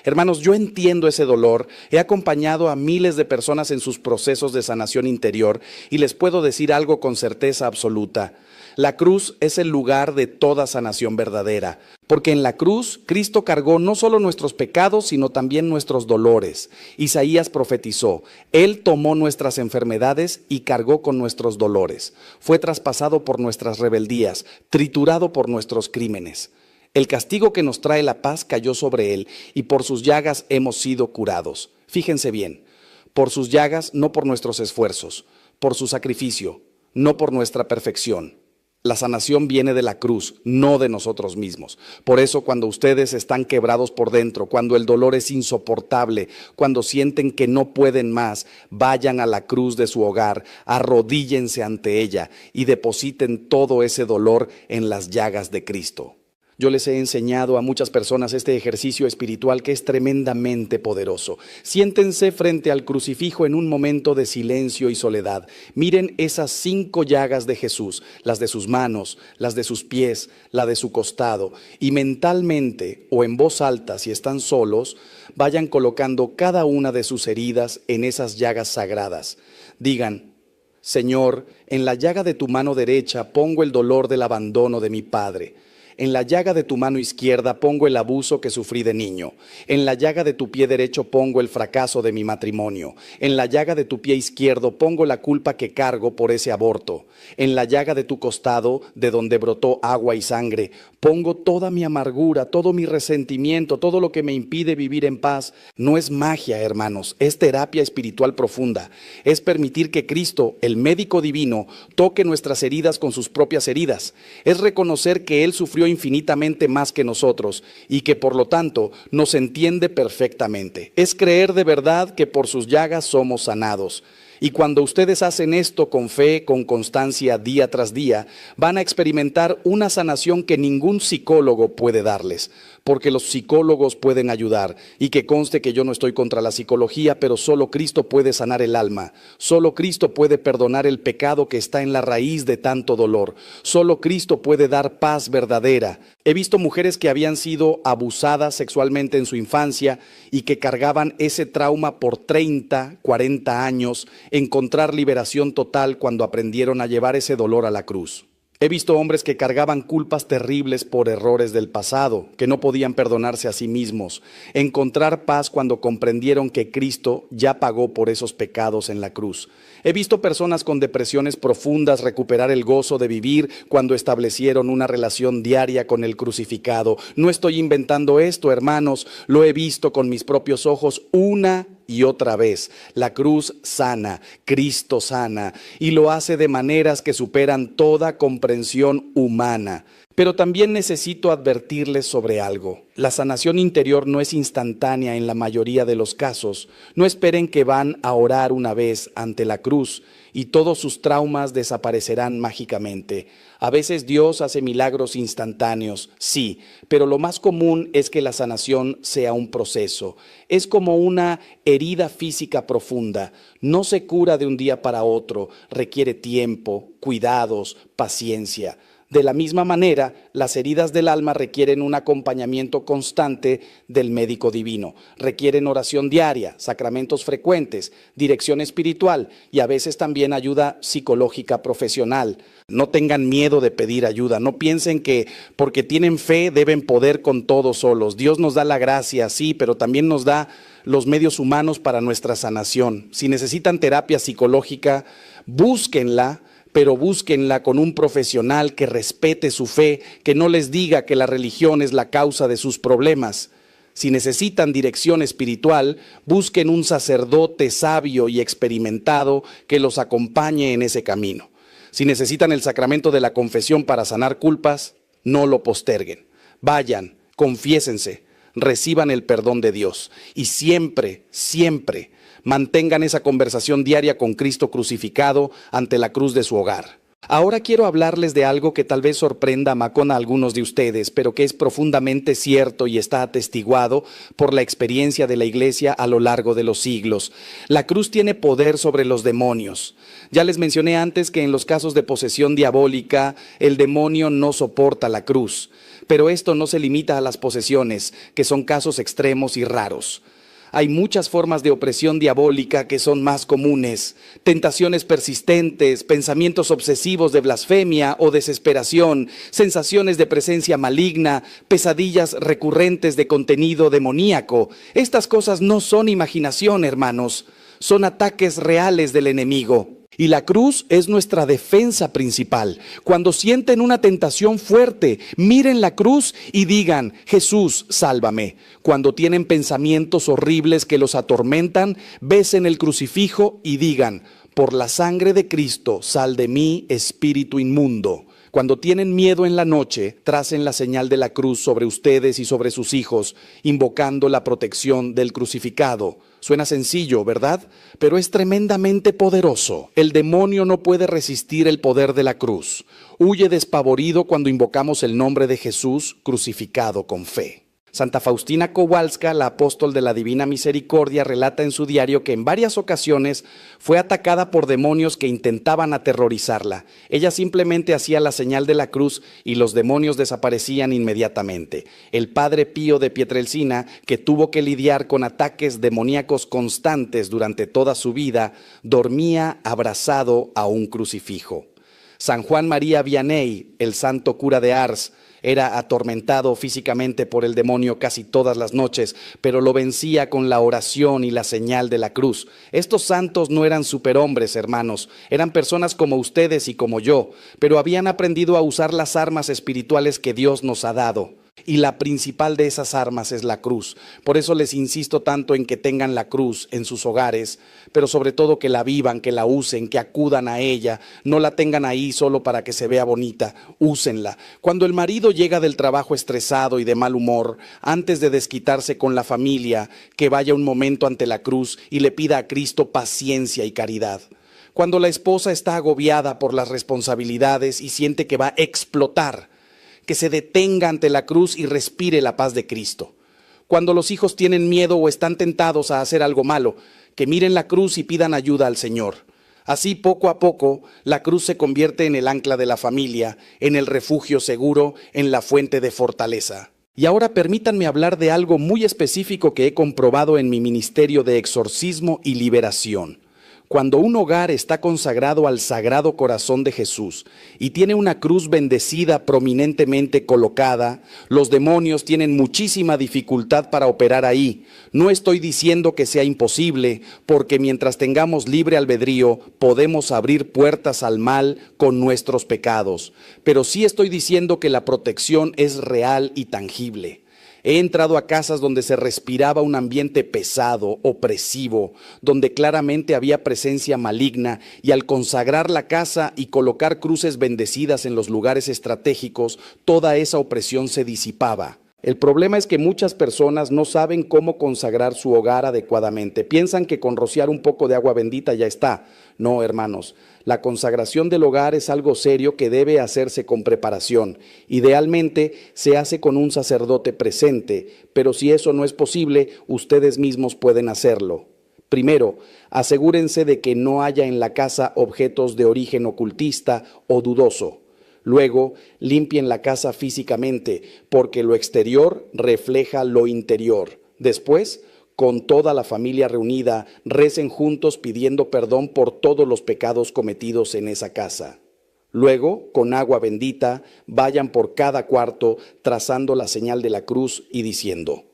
Hermanos, yo entiendo ese dolor, he acompañado a miles de personas en sus procesos de sanación interior y les puedo decir algo con certeza absoluta. La cruz es el lugar de toda sanación verdadera, porque en la cruz Cristo cargó no solo nuestros pecados, sino también nuestros dolores. Isaías profetizó, Él tomó nuestras enfermedades y cargó con nuestros dolores. Fue traspasado por nuestras rebeldías, triturado por nuestros crímenes. El castigo que nos trae la paz cayó sobre Él, y por sus llagas hemos sido curados. Fíjense bien, por sus llagas, no por nuestros esfuerzos, por su sacrificio, no por nuestra perfección. La sanación viene de la cruz, no de nosotros mismos. Por eso cuando ustedes están quebrados por dentro, cuando el dolor es insoportable, cuando sienten que no pueden más, vayan a la cruz de su hogar, arrodíllense ante ella y depositen todo ese dolor en las llagas de Cristo. Yo les he enseñado a muchas personas este ejercicio espiritual que es tremendamente poderoso. Siéntense frente al crucifijo en un momento de silencio y soledad. Miren esas 5 llagas de Jesús, las de sus manos, las de sus pies, la de su costado. Y mentalmente o en voz alta, si están solos, vayan colocando cada una de sus heridas en esas llagas sagradas. Digan, Señor, en la llaga de tu mano derecha pongo el dolor del abandono de mi padre. En la llaga de tu mano izquierda pongo el abuso que sufrí de niño. En la llaga de tu pie derecho pongo el fracaso de mi matrimonio. En la llaga de tu pie izquierdo pongo la culpa que cargo por ese aborto. En la llaga de tu costado, de donde brotó agua y sangre, pongo toda mi amargura, todo mi resentimiento, todo lo que me impide vivir en paz. No es magia, hermanos, es terapia espiritual profunda. Es permitir que Cristo, el médico divino, toque nuestras heridas con sus propias heridas. Es reconocer que Él sufrió infinitamente más que nosotros y que por lo tanto nos entiende perfectamente. Es creer de verdad que por sus llagas somos sanados. Y cuando ustedes hacen esto con fe, con constancia, día tras día, van a experimentar una sanación que ningún psicólogo puede darles, porque los psicólogos pueden ayudar. Y que conste que yo no estoy contra la psicología, pero solo Cristo puede sanar el alma. Solo Cristo puede perdonar el pecado que está en la raíz de tanto dolor. Solo Cristo puede dar paz verdadera. He visto mujeres que habían sido abusadas sexualmente en su infancia y que cargaban ese trauma por 30, 40 años, encontrar liberación total cuando aprendieron a llevar ese dolor a la cruz. He visto hombres que cargaban culpas terribles por errores del pasado, que no podían perdonarse a sí mismos, encontrar paz cuando comprendieron que Cristo ya pagó por esos pecados en la cruz. He visto personas con depresiones profundas recuperar el gozo de vivir cuando establecieron una relación diaria con el crucificado. No estoy inventando esto, hermanos, lo he visto con mis propios ojos una y otra vez. La cruz sana, Cristo sana, y lo hace de maneras que superan toda comprensión humana. Pero también necesito advertirles sobre algo. La sanación interior no es instantánea en la mayoría de los casos. No esperen que van a orar una vez ante la cruz y todos sus traumas desaparecerán mágicamente. A veces Dios hace milagros instantáneos, sí, pero lo más común es que la sanación sea un proceso. Es como una herida física profunda. No se cura de un día para otro, requiere tiempo, cuidados, paciencia. De la misma manera, las heridas del alma requieren un acompañamiento constante del médico divino. Requieren oración diaria, sacramentos frecuentes, dirección espiritual y a veces también ayuda psicológica profesional. No tengan miedo de pedir ayuda. No piensen que porque tienen fe deben poder con todo solos. Dios nos da la gracia, sí, pero también nos da los medios humanos para nuestra sanación. Si necesitan terapia psicológica, búsquenla, pero búsquenla con un profesional que respete su fe, que no les diga que la religión es la causa de sus problemas. Si necesitan dirección espiritual, busquen un sacerdote sabio y experimentado que los acompañe en ese camino. Si necesitan el sacramento de la confesión para sanar culpas, no lo posterguen. Vayan, confiésense, reciban el perdón de Dios y siempre, siempre mantengan esa conversación diaria con Cristo crucificado ante la cruz de su hogar. Ahora quiero hablarles de algo que tal vez sorprenda a algunos de ustedes, pero que es profundamente cierto y está atestiguado por la experiencia de la iglesia a lo largo de los siglos. La cruz tiene poder sobre los demonios. Ya les mencioné antes que en los casos de posesión diabólica, el demonio no soporta la cruz. Pero esto no se limita a las posesiones, que son casos extremos y raros. Hay muchas formas de opresión diabólica que son más comunes: tentaciones persistentes, pensamientos obsesivos de blasfemia o desesperación, sensaciones de presencia maligna, pesadillas recurrentes de contenido demoníaco. Estas cosas no son imaginación, hermanos, son ataques reales del enemigo. Y la cruz es nuestra defensa principal. Cuando sienten una tentación fuerte, miren la cruz y digan: Jesús, sálvame. Cuando tienen pensamientos horribles que los atormentan, besen el crucifijo y digan: por la sangre de Cristo, sal de mí, espíritu inmundo. Cuando tienen miedo en la noche, tracen la señal de la cruz sobre ustedes y sobre sus hijos, invocando la protección del crucificado. Suena sencillo, ¿verdad? Pero es tremendamente poderoso. El demonio no puede resistir el poder de la cruz. Huye despavorido cuando invocamos el nombre de Jesús crucificado con fe. Santa Faustina Kowalska, la apóstol de la Divina Misericordia, relata en su diario que en varias ocasiones fue atacada por demonios que intentaban aterrorizarla. Ella simplemente hacía la señal de la cruz y los demonios desaparecían inmediatamente. El padre Pío de Pietrelcina, que tuvo que lidiar con ataques demoníacos constantes durante toda su vida, dormía abrazado a un crucifijo. San Juan María Vianney, el santo cura de Ars, era atormentado físicamente por el demonio casi todas las noches, pero lo vencía con la oración y la señal de la cruz. Estos santos no eran superhombres, hermanos, eran personas como ustedes y como yo, pero habían aprendido a usar las armas espirituales que Dios nos ha dado. Y la principal de esas armas es la cruz. Por eso les insisto tanto en que tengan la cruz en sus hogares, pero sobre todo que la vivan, que la usen, que acudan a ella. No la tengan ahí solo para que se vea bonita, úsenla. Cuando el marido llega del trabajo estresado y de mal humor, antes de desquitarse con la familia, que vaya un momento ante la cruz y le pida a Cristo paciencia y caridad. Cuando la esposa está agobiada por las responsabilidades y siente que va a explotar, que se detenga ante la cruz y respire la paz de Cristo. Cuando los hijos tienen miedo o están tentados a hacer algo malo, que miren la cruz y pidan ayuda al Señor. Así, poco a poco, la cruz se convierte en el ancla de la familia, en el refugio seguro, en la fuente de fortaleza. Y ahora permítanme hablar de algo muy específico que he comprobado en mi ministerio de exorcismo y liberación. Cuando un hogar está consagrado al Sagrado Corazón de Jesús y tiene una cruz bendecida prominentemente colocada, los demonios tienen muchísima dificultad para operar ahí. No estoy diciendo que sea imposible, porque mientras tengamos libre albedrío, podemos abrir puertas al mal con nuestros pecados. Pero sí estoy diciendo que la protección es real y tangible. He entrado a casas donde se respiraba un ambiente pesado, opresivo, donde claramente había presencia maligna, y al consagrar la casa y colocar cruces bendecidas en los lugares estratégicos, toda esa opresión se disipaba. El problema es que muchas personas no saben cómo consagrar su hogar adecuadamente. Piensan que con rociar un poco de agua bendita ya está. No, hermanos, la consagración del hogar es algo serio que debe hacerse con preparación. Idealmente se hace con un sacerdote presente, pero si eso no es posible, ustedes mismos pueden hacerlo. Primero, asegúrense de que no haya en la casa objetos de origen ocultista o dudoso. Luego, limpien la casa físicamente, porque lo exterior refleja lo interior. Después, con toda la familia reunida, recen juntos pidiendo perdón por todos los pecados cometidos en esa casa. Luego, con agua bendita, vayan por cada cuarto trazando la señal de la cruz y diciendo: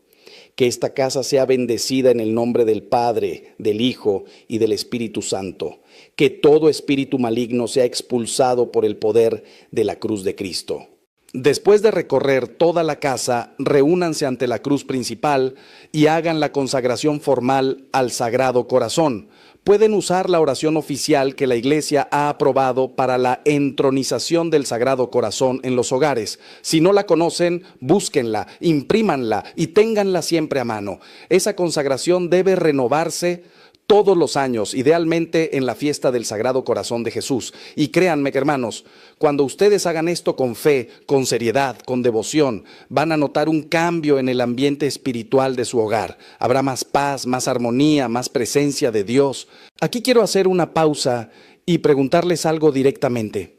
que esta casa sea bendecida en el nombre del Padre, del Hijo y del Espíritu Santo. Que todo espíritu maligno sea expulsado por el poder de la cruz de Cristo. Después de recorrer toda la casa, reúnanse ante la cruz principal y hagan la consagración formal al Sagrado Corazón. Pueden usar la oración oficial que la Iglesia ha aprobado para la entronización del Sagrado Corazón en los hogares. Si no la conocen, búsquenla, imprímanla y ténganla siempre a mano. Esa consagración debe renovarse todos los años, idealmente en la fiesta del Sagrado Corazón de Jesús. Y créanme, hermanos, cuando ustedes hagan esto con fe, con seriedad, con devoción, van a notar un cambio en el ambiente espiritual de su hogar. Habrá más paz, más armonía, más presencia de Dios. Aquí quiero hacer una pausa y preguntarles algo directamente.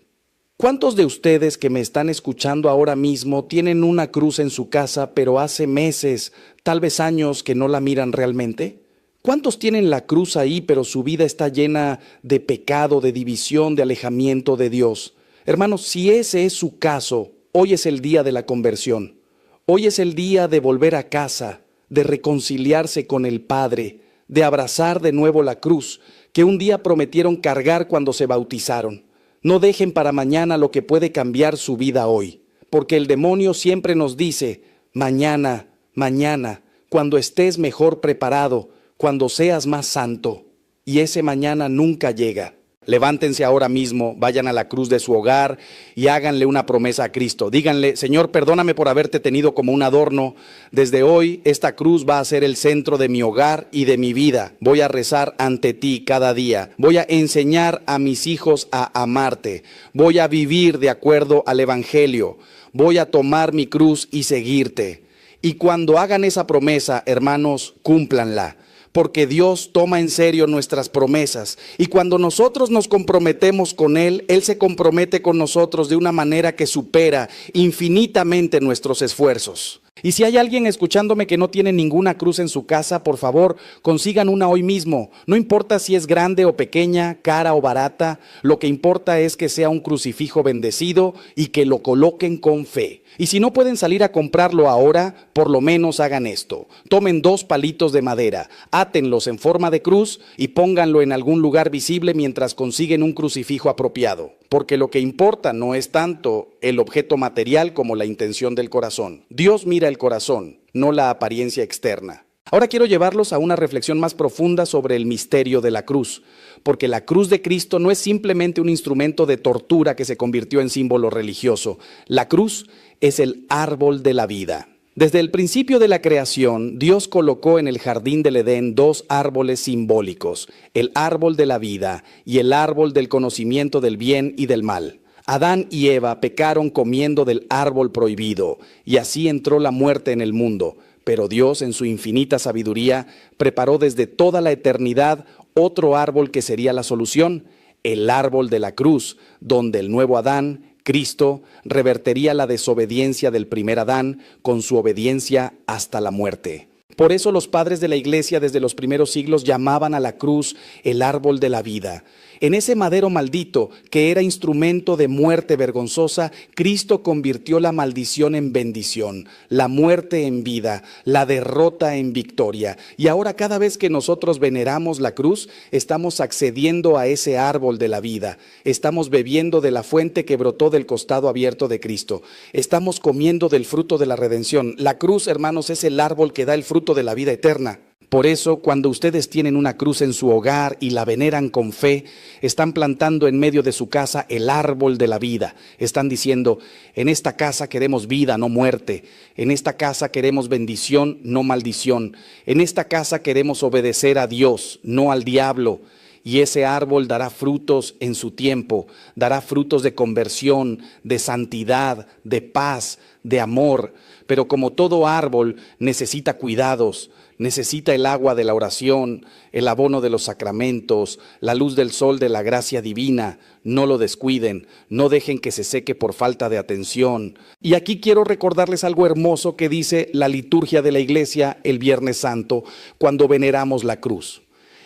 ¿Cuántos de ustedes que me están escuchando ahora mismo tienen una cruz en su casa, pero hace meses, tal vez años, que no la miran realmente? ¿Cuántos tienen la cruz ahí, pero su vida está llena de pecado, de división, de alejamiento de Dios? Hermanos, si ese es su caso, hoy es el día de la conversión. Hoy es el día de volver a casa, de reconciliarse con el Padre, de abrazar de nuevo la cruz que un día prometieron cargar cuando se bautizaron. No dejen para mañana lo que puede cambiar su vida hoy, porque el demonio siempre nos dice, mañana, mañana, cuando estés mejor preparado, cuando seas más santo, y ese mañana nunca llega. Levántense ahora mismo, vayan a la cruz de su hogar y háganle una promesa a Cristo. Díganle, Señor, perdóname por haberte tenido como un adorno. Desde hoy esta cruz va a ser el centro de mi hogar y de mi vida. Voy a rezar ante ti cada día. Voy a enseñar a mis hijos a amarte. Voy a vivir de acuerdo al Evangelio. Voy a tomar mi cruz y seguirte. Y cuando hagan esa promesa, hermanos, cúmplanla. Porque Dios toma en serio nuestras promesas. Y cuando nosotros nos comprometemos con Él, Él se compromete con nosotros de una manera que supera infinitamente nuestros esfuerzos. Y si hay alguien escuchándome que no tiene ninguna cruz en su casa, por favor, consigan una hoy mismo. No importa si es grande o pequeña, cara o barata, lo que importa es que sea un crucifijo bendecido y que lo coloquen con fe. Y si no pueden salir a comprarlo ahora, por lo menos hagan esto. Tomen 2 palitos de madera, átenlos en forma de cruz y pónganlo en algún lugar visible mientras consiguen un crucifijo apropiado. Porque lo que importa no es tanto el objeto material como la intención del corazón. Dios mira el corazón, no la apariencia externa. Ahora quiero llevarlos a una reflexión más profunda sobre el misterio de la cruz, porque la cruz de Cristo no es simplemente un instrumento de tortura que se convirtió en símbolo religioso. La cruz es el árbol de la vida. Desde el principio de la creación, Dios colocó en el jardín del Edén 2 árboles simbólicos, el árbol de la vida y el árbol del conocimiento del bien y del mal. Adán y Eva pecaron comiendo del árbol prohibido, y así entró la muerte en el mundo. Pero Dios, en su infinita sabiduría, preparó desde toda la eternidad otro árbol que sería la solución, el árbol de la cruz, donde el nuevo Adán, Cristo, revertiría la desobediencia del primer Adán con su obediencia hasta la muerte. Por eso los padres de la iglesia desde los primeros siglos llamaban a la cruz el árbol de la vida. En ese madero maldito, que era instrumento de muerte vergonzosa, Cristo convirtió la maldición en bendición, la muerte en vida, la derrota en victoria. Y ahora cada vez que nosotros veneramos la cruz, estamos accediendo a ese árbol de la vida. Estamos bebiendo de la fuente que brotó del costado abierto de Cristo. Estamos comiendo del fruto de la redención. La cruz, hermanos, es el árbol que da el fruto de la vida eterna. Por eso, cuando ustedes tienen una cruz en su hogar y la veneran con fe, están plantando en medio de su casa el árbol de la vida. Están diciendo, en esta casa queremos vida, no muerte. En esta casa queremos bendición, no maldición. En esta casa queremos obedecer a Dios, no al diablo. Y ese árbol dará frutos en su tiempo, dará frutos de conversión, de santidad, de paz, de amor. Pero como todo árbol necesita cuidados, necesita el agua de la oración, el abono de los sacramentos, la luz del sol de la gracia divina. No lo descuiden, no dejen que se seque por falta de atención. Y aquí quiero recordarles algo hermoso que dice la liturgia de la iglesia el Viernes Santo, cuando veneramos la cruz.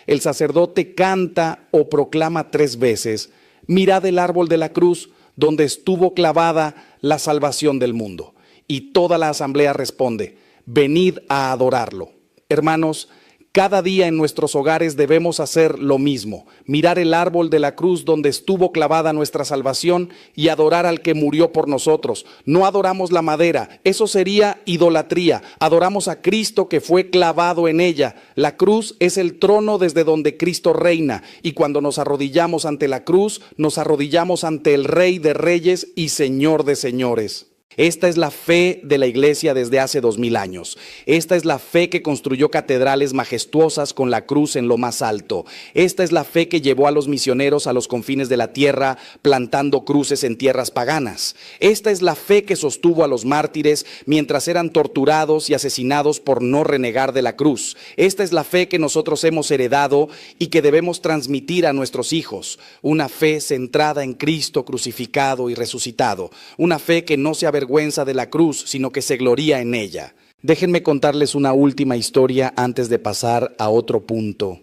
El sacerdote canta o proclama 3 veces, mirad el árbol de la cruz donde estuvo clavada la salvación del mundo. Y toda la asamblea responde, venid a adorarlo. Hermanos, cada día en nuestros hogares debemos hacer lo mismo, mirar el árbol de la cruz donde estuvo clavada nuestra salvación y adorar al que murió por nosotros. No adoramos la madera, eso sería idolatría. Adoramos a Cristo que fue clavado en ella. La cruz es el trono desde donde Cristo reina, y cuando nos arrodillamos ante la cruz, nos arrodillamos ante el Rey de Reyes y Señor de Señores. Esta es la fe de la iglesia desde hace 2000 años. Esta es la fe que construyó catedrales majestuosas con la cruz en lo más alto. Esta es la fe que llevó a los misioneros a los confines de la tierra, plantando cruces en tierras paganas. Esta es la fe que sostuvo a los mártires mientras eran torturados y asesinados por no renegar de la cruz. Esta es la fe que nosotros hemos heredado y que debemos transmitir a nuestros hijos. Una fe centrada en Cristo crucificado y resucitado. Una fe que no se avergüenza de la cruz, sino que se gloría en ella. Déjenme contarles una última historia antes de pasar a otro punto.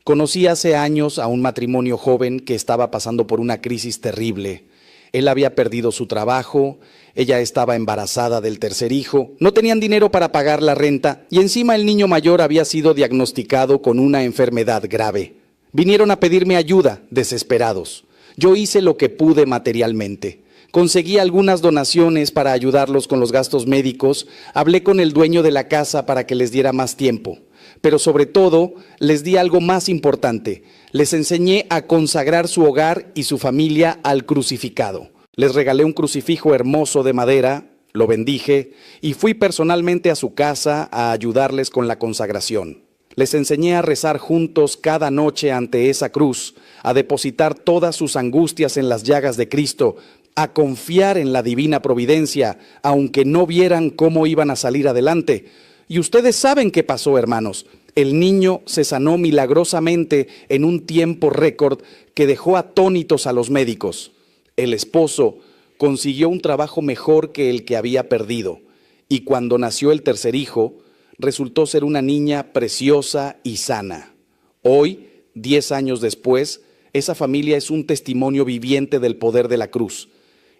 Conocí hace años a un matrimonio joven que estaba pasando por una crisis terrible. Él había perdido su trabajo, ella estaba embarazada del tercer hijo, no tenían dinero para pagar la renta y encima el niño mayor había sido diagnosticado con una enfermedad grave. Vinieron a pedirme ayuda, desesperados. Yo hice lo que pude materialmente. Conseguí algunas donaciones para ayudarlos con los gastos médicos, hablé con el dueño de la casa para que les diera más tiempo, pero sobre todo les di algo más importante, les enseñé a consagrar su hogar y su familia al crucificado. Les regalé un crucifijo hermoso de madera, lo bendije y fui personalmente a su casa a ayudarles con la consagración. Les enseñé a rezar juntos cada noche ante esa cruz, a depositar todas sus angustias en las llagas de Cristo, a confiar en la divina providencia, aunque no vieran cómo iban a salir adelante. Y ustedes saben qué pasó, hermanos. El niño se sanó milagrosamente en un tiempo récord que dejó atónitos a los médicos. El esposo consiguió un trabajo mejor que el que había perdido. Y cuando nació el tercer hijo, resultó ser una niña preciosa y sana. Hoy, 10 años después, esa familia es un testimonio viviente del poder de la cruz.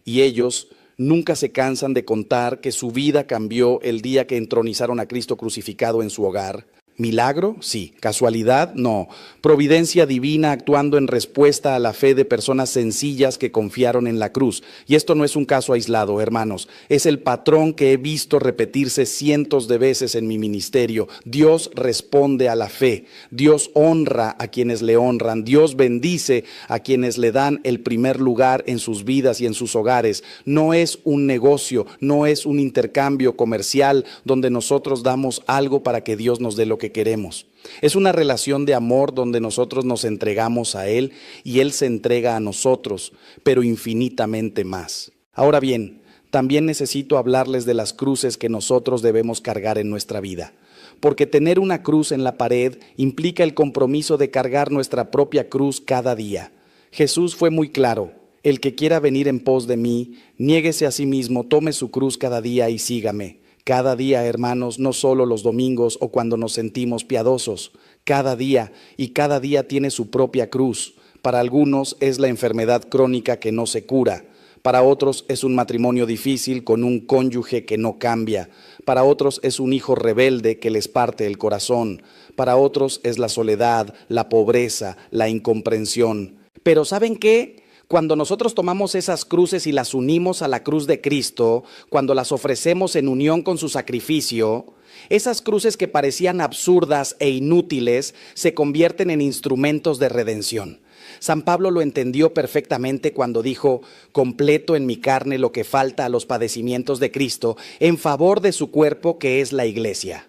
Y ellos nunca se cansan de contar que su vida cambió el día que entronizaron a Cristo crucificado en su hogar. ¿Milagro? Sí. ¿Casualidad? No. Providencia divina actuando en respuesta a la fe de personas sencillas que confiaron en la cruz. Y esto no es un caso aislado, hermanos. Es el patrón que he visto repetirse cientos de veces en mi ministerio. Dios responde a la fe. Dios honra a quienes le honran. Dios bendice a quienes le dan el primer lugar en sus vidas y en sus hogares. No es un negocio, no es un intercambio comercial donde nosotros damos algo para que Dios nos dé lo que queremos. Es una relación de amor donde nosotros nos entregamos a Él y Él se entrega a nosotros, pero infinitamente más. Ahora bien, también necesito hablarles de las cruces que nosotros debemos cargar en nuestra vida, porque tener una cruz en la pared implica el compromiso de cargar nuestra propia cruz cada día. Jesús fue muy claro: el que quiera venir en pos de mí, niéguese a sí mismo, tome su cruz cada día y sígame. Cada día, hermanos, no solo los domingos o cuando nos sentimos piadosos. Cada día, y cada día tiene su propia cruz. Para algunos es la enfermedad crónica que no se cura. Para otros es un matrimonio difícil con un cónyuge que no cambia. Para otros es un hijo rebelde que les parte el corazón. Para otros es la soledad, la pobreza, la incomprensión. Pero ¿saben qué? Cuando nosotros tomamos esas cruces y las unimos a la cruz de Cristo, cuando las ofrecemos en unión con su sacrificio, esas cruces que parecían absurdas e inútiles se convierten en instrumentos de redención. San Pablo lo entendió perfectamente cuando dijo: completo en mi carne lo que falta a los padecimientos de Cristo en favor de su cuerpo, que es la iglesia.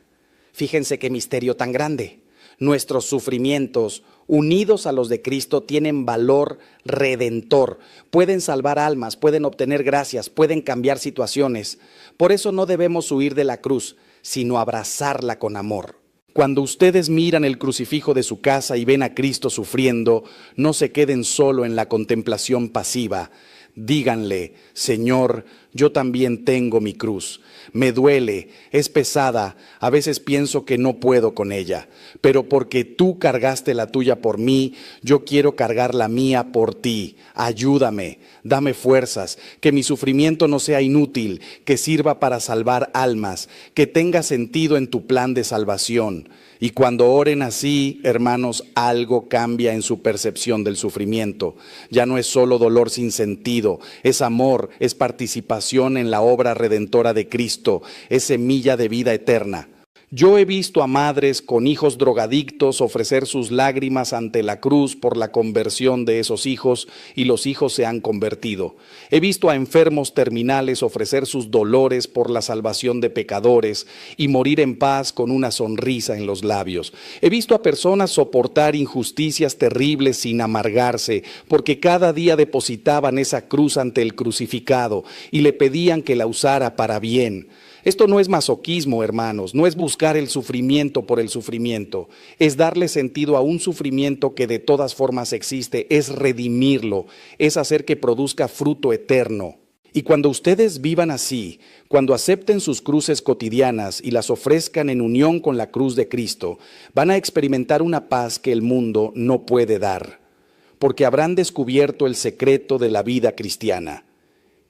Fíjense qué misterio tan grande. Nuestros sufrimientos, unidos a los de Cristo, tienen valor redentor. Pueden salvar almas, pueden obtener gracias, pueden cambiar situaciones. Por eso no debemos huir de la cruz, sino abrazarla con amor. Cuando ustedes miran el crucifijo de su casa y ven a Cristo sufriendo, no se queden solo en la contemplación pasiva. Díganle: Señor, yo también tengo mi cruz. Me duele, es pesada, a veces pienso que no puedo con ella, pero porque tú cargaste la tuya por mí, yo quiero cargar la mía por ti. Ayúdame, dame fuerzas, que mi sufrimiento no sea inútil, que sirva para salvar almas, que tenga sentido en tu plan de salvación. Y cuando oren así, hermanos, algo cambia en su percepción del sufrimiento. Ya no es solo dolor sin sentido, es amor, es participación en la obra redentora de Cristo, es semilla de vida eterna. Yo he visto a madres con hijos drogadictos ofrecer sus lágrimas ante la cruz por la conversión de esos hijos y los hijos se han convertido. He visto a enfermos terminales ofrecer sus dolores por la salvación de pecadores y morir en paz con una sonrisa en los labios. He visto a personas soportar injusticias terribles sin amargarse, porque cada día depositaban esa cruz ante el crucificado y le pedían que la usara para bien. Esto no es masoquismo, hermanos, no es buscar el sufrimiento por el sufrimiento, es darle sentido a un sufrimiento que de todas formas existe, es redimirlo, es hacer que produzca fruto eterno. Y cuando ustedes vivan así, cuando acepten sus cruces cotidianas y las ofrezcan en unión con la cruz de Cristo, van a experimentar una paz que el mundo no puede dar, porque habrán descubierto el secreto de la vida cristiana,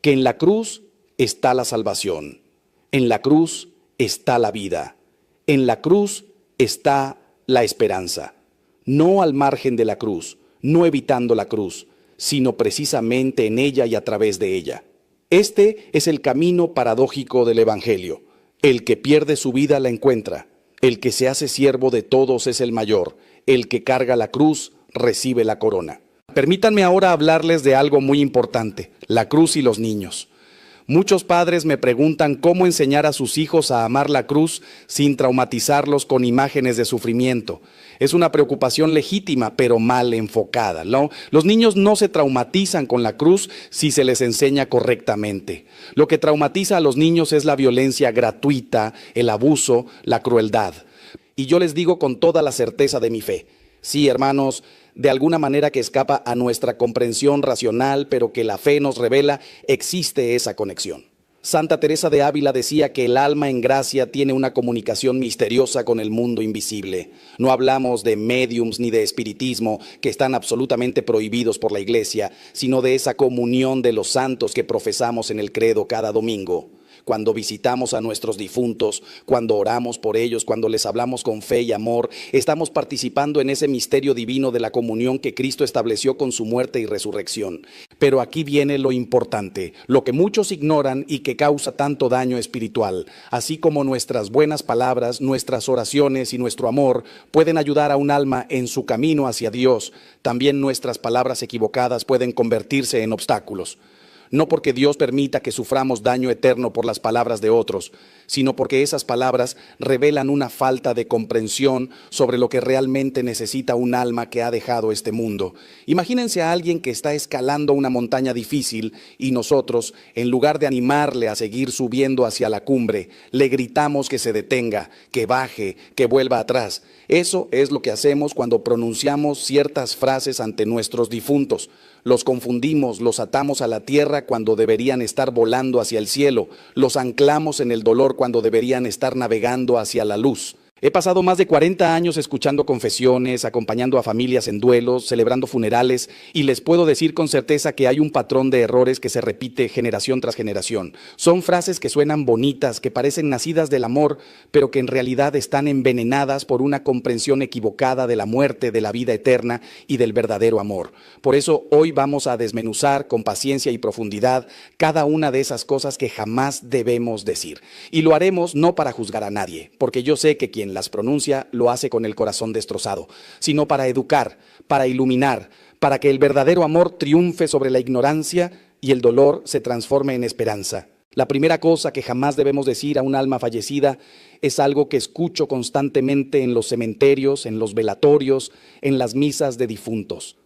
que en la cruz está la salvación. En la cruz está la vida, en la cruz está la esperanza, no al margen de la cruz, no evitando la cruz, sino precisamente en ella y a través de ella. Este es el camino paradójico del Evangelio. El que pierde su vida la encuentra, el que se hace siervo de todos es el mayor, el que carga la cruz recibe la corona. Permítanme ahora hablarles de algo muy importante, la cruz y los niños. Muchos padres me preguntan cómo enseñar a sus hijos a amar la cruz sin traumatizarlos con imágenes de sufrimiento. Es una preocupación legítima, pero mal enfocada, ¿no? Los niños no se traumatizan con la cruz si se les enseña correctamente. Lo que traumatiza a los niños es la violencia gratuita, el abuso, la crueldad. Y yo les digo con toda la certeza de mi fe, sí, hermanos, de alguna manera que escapa a nuestra comprensión racional, pero que la fe nos revela, existe esa conexión. Santa Teresa de Ávila decía que el alma en gracia tiene una comunicación misteriosa con el mundo invisible. No hablamos de médiums ni de espiritismo, que están absolutamente prohibidos por la Iglesia, sino de esa comunión de los santos que profesamos en el credo cada domingo. Cuando visitamos a nuestros difuntos, cuando oramos por ellos, cuando les hablamos con fe y amor, estamos participando en ese misterio divino de la comunión que Cristo estableció con su muerte y resurrección. Pero aquí viene lo importante, lo que muchos ignoran y que causa tanto daño espiritual. Así como nuestras buenas palabras, nuestras oraciones y nuestro amor pueden ayudar a un alma en su camino hacia Dios, también nuestras palabras equivocadas pueden convertirse en obstáculos. No porque Dios permita que suframos daño eterno por las palabras de otros, sino porque esas palabras revelan una falta de comprensión sobre lo que realmente necesita un alma que ha dejado este mundo. Imagínense a alguien que está escalando una montaña difícil y nosotros, en lugar de animarle a seguir subiendo hacia la cumbre, le gritamos que se detenga, que baje, que vuelva atrás. Eso es lo que hacemos cuando pronunciamos ciertas frases ante nuestros difuntos. Los confundimos, los atamos a la tierra cuando deberían estar volando hacia el cielo, los anclamos en el dolor cuando deberían estar navegando hacia la luz. He pasado más de 40 años escuchando confesiones, acompañando a familias en duelos, celebrando funerales, y les puedo decir con certeza que hay un patrón de errores que se repite generación tras generación. Son frases que suenan bonitas, que parecen nacidas del amor, pero que en realidad están envenenadas por una comprensión equivocada de la muerte, de la vida eterna y del verdadero amor. Por eso hoy vamos a desmenuzar con paciencia y profundidad cada una de esas cosas que jamás debemos decir. Y lo haremos no para juzgar a nadie, porque yo sé que quien las pronuncia lo hace con el corazón destrozado, sino para educar, para iluminar, para que el verdadero amor triunfe sobre la ignorancia y el dolor se transforme en esperanza. La primera cosa que jamás debemos decir a un alma fallecida es algo que escucho constantemente en los cementerios, en los velatorios, en las misas de difuntos.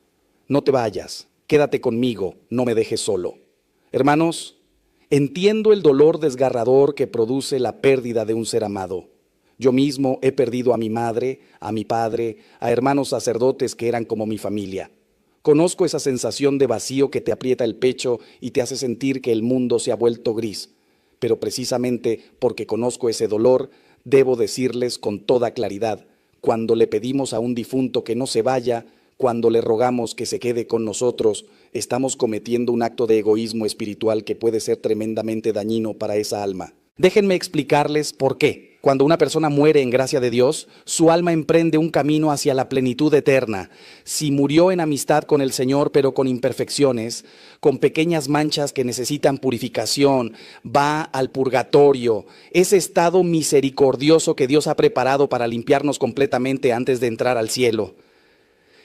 No te vayas, quédate conmigo, no me dejes solo. Hermanos, entiendo el dolor desgarrador que produce la pérdida de un ser amado. Yo mismo he perdido a mi madre, a mi padre, a hermanos sacerdotes que eran como mi familia. Conozco esa sensación de vacío que te aprieta el pecho y te hace sentir que el mundo se ha vuelto gris. Pero precisamente porque conozco ese dolor, debo decirles con toda claridad, cuando le pedimos a un difunto que no se vaya, cuando le rogamos que se quede con nosotros, estamos cometiendo un acto de egoísmo espiritual que puede ser tremendamente dañino para esa alma. Déjenme explicarles por qué. Cuando una persona muere en gracia de Dios, su alma emprende un camino hacia la plenitud eterna. Si murió en amistad con el Señor, pero con imperfecciones, con pequeñas manchas que necesitan purificación, va al purgatorio, ese estado misericordioso que Dios ha preparado para limpiarnos completamente antes de entrar al cielo.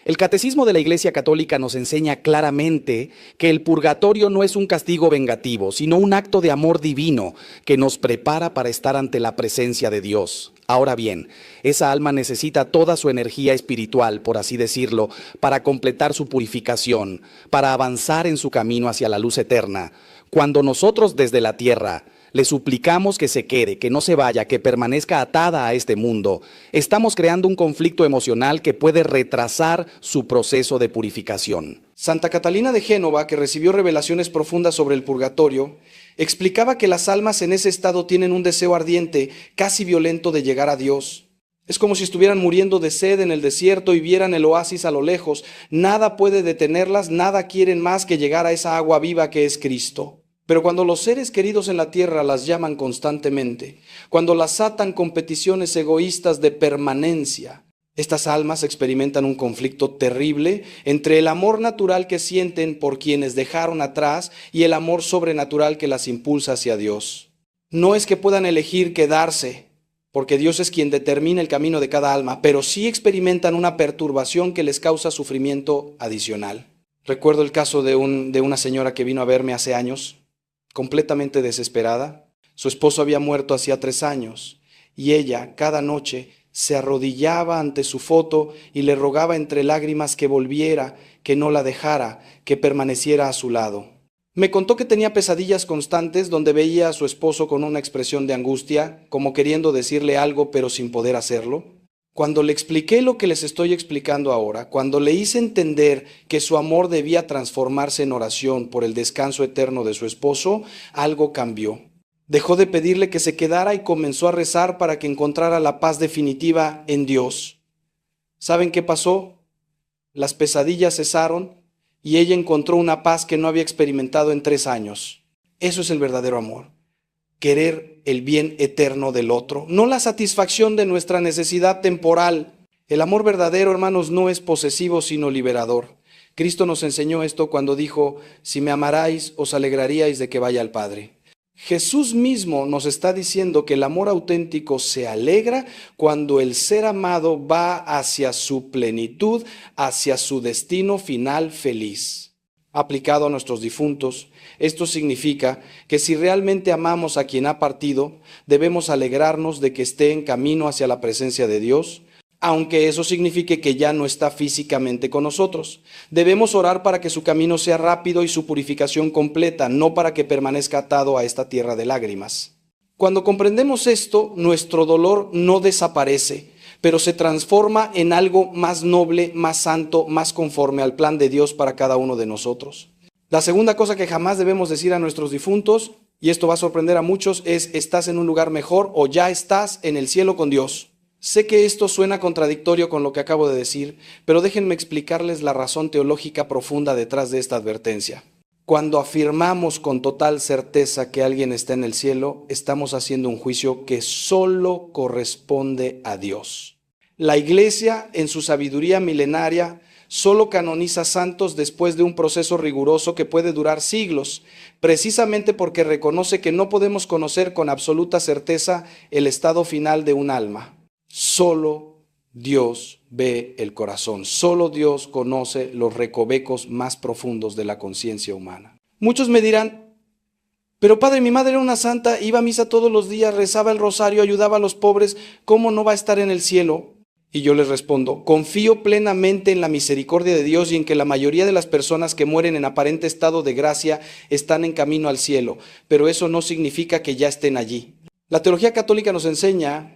El Catecismo de la Iglesia Católica nos enseña claramente que el purgatorio no es un castigo vengativo, sino un acto de amor divino que nos prepara para estar ante la presencia de Dios. Ahora bien, esa alma necesita toda su energía espiritual, por así decirlo, para completar su purificación, para avanzar en su camino hacia la luz eterna. Cuando nosotros desde la tierra le suplicamos que se quede, que no se vaya, que permanezca atada a este mundo, estamos creando un conflicto emocional que puede retrasar su proceso de purificación. Santa Catalina de Génova, que recibió revelaciones profundas sobre el purgatorio, explicaba que las almas en ese estado tienen un deseo ardiente, casi violento, de llegar a Dios. Es como si estuvieran muriendo de sed en el desierto y vieran el oasis a lo lejos. Nada puede detenerlas, nada quieren más que llegar a esa agua viva que es Cristo. Pero cuando los seres queridos en la tierra las llaman constantemente, cuando las atan con peticiones egoístas de permanencia, estas almas experimentan un conflicto terrible entre el amor natural que sienten por quienes dejaron atrás y el amor sobrenatural que las impulsa hacia Dios. No es que puedan elegir quedarse, porque Dios es quien determina el camino de cada alma, pero sí experimentan una perturbación que les causa sufrimiento adicional. Recuerdo el caso de una señora que vino a verme hace años, completamente desesperada. Su esposo había muerto hacía 3 años y ella cada noche se arrodillaba ante su foto y le rogaba entre lágrimas que volviera, que no la dejara, que permaneciera a su lado. Me contó que tenía pesadillas constantes donde veía a su esposo con una expresión de angustia, como queriendo decirle algo pero sin poder hacerlo. Cuando le expliqué lo que les estoy explicando ahora, cuando le hice entender que su amor debía transformarse en oración por el descanso eterno de su esposo, algo cambió. Dejó de pedirle que se quedara y comenzó a rezar para que encontrara la paz definitiva en Dios. ¿Saben qué pasó? Las pesadillas cesaron y ella encontró una paz que no había experimentado en 3 años. Eso es el verdadero amor. Querer el bien eterno del otro, no la satisfacción de nuestra necesidad temporal. El amor verdadero, hermanos, no es posesivo, sino liberador. Cristo nos enseñó esto cuando dijo: si me amarais, os alegraríais de que vaya al Padre. Jesús mismo nos está diciendo que el amor auténtico se alegra cuando el ser amado va hacia su plenitud, hacia su destino final feliz. Aplicado a nuestros difuntos, esto significa que si realmente amamos a quien ha partido, debemos alegrarnos de que esté en camino hacia la presencia de Dios, aunque eso signifique que ya no está físicamente con nosotros. Debemos orar para que su camino sea rápido y su purificación completa, no para que permanezca atado a esta tierra de lágrimas. Cuando comprendemos esto, nuestro dolor no desaparece, pero se transforma en algo más noble, más santo, más conforme al plan de Dios para cada uno de nosotros. La segunda cosa que jamás debemos decir a nuestros difuntos, y esto va a sorprender a muchos, es: estás en un lugar mejor o ya estás en el cielo con Dios. Sé que esto suena contradictorio con lo que acabo de decir, pero déjenme explicarles la razón teológica profunda detrás de esta advertencia. Cuando afirmamos con total certeza que alguien está en el cielo, estamos haciendo un juicio que solo corresponde a Dios. La Iglesia, en su sabiduría milenaria, solo canoniza santos después de un proceso riguroso que puede durar siglos, precisamente porque reconoce que no podemos conocer con absoluta certeza el estado final de un alma. Solo Dios ve el corazón, solo Dios conoce los recovecos más profundos de la conciencia humana. Muchos me dirán: pero padre, mi madre era una santa, iba a misa todos los días, rezaba el rosario, ayudaba a los pobres, ¿cómo no va a estar en el cielo? Y yo les respondo: confío plenamente en la misericordia de Dios y en que la mayoría de las personas que mueren en aparente estado de gracia están en camino al cielo, pero eso no significa que ya estén allí. La teología católica nos enseña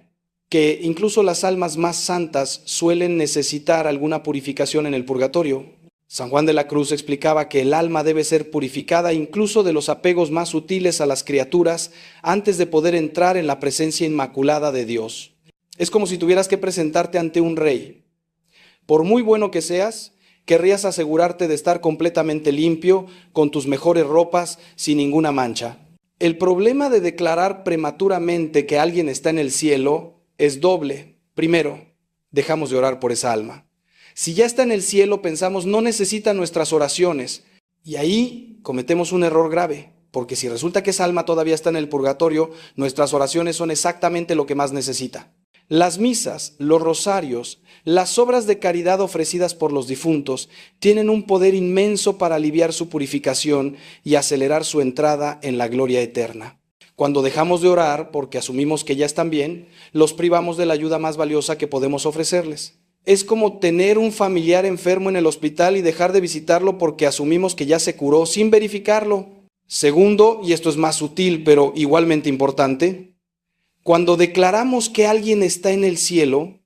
que incluso las almas más santas suelen necesitar alguna purificación en el purgatorio. San Juan de la Cruz explicaba que el alma debe ser purificada incluso de los apegos más sutiles a las criaturas antes de poder entrar en la presencia inmaculada de Dios. Es como si tuvieras que presentarte ante un rey. Por muy bueno que seas, querrías asegurarte de estar completamente limpio, con tus mejores ropas, sin ninguna mancha. El problema de declarar prematuramente que alguien está en el cielo es doble. Primero, dejamos de orar por esa alma. Si ya está en el cielo, pensamos no necesita nuestras oraciones. Y ahí cometemos un error grave, porque si resulta que esa alma todavía está en el purgatorio, nuestras oraciones son exactamente lo que más necesita. Las misas, los rosarios, las obras de caridad ofrecidas por los difuntos tienen un poder inmenso para aliviar su purificación y acelerar su entrada en la gloria eterna. Cuando dejamos de orar, porque asumimos que ya están bien, los privamos de la ayuda más valiosa que podemos ofrecerles. Es como tener un familiar enfermo en el hospital y dejar de visitarlo porque asumimos que ya se curó sin verificarlo. Segundo, y esto es más sutil pero igualmente importante, cuando declaramos que alguien está en el cielo,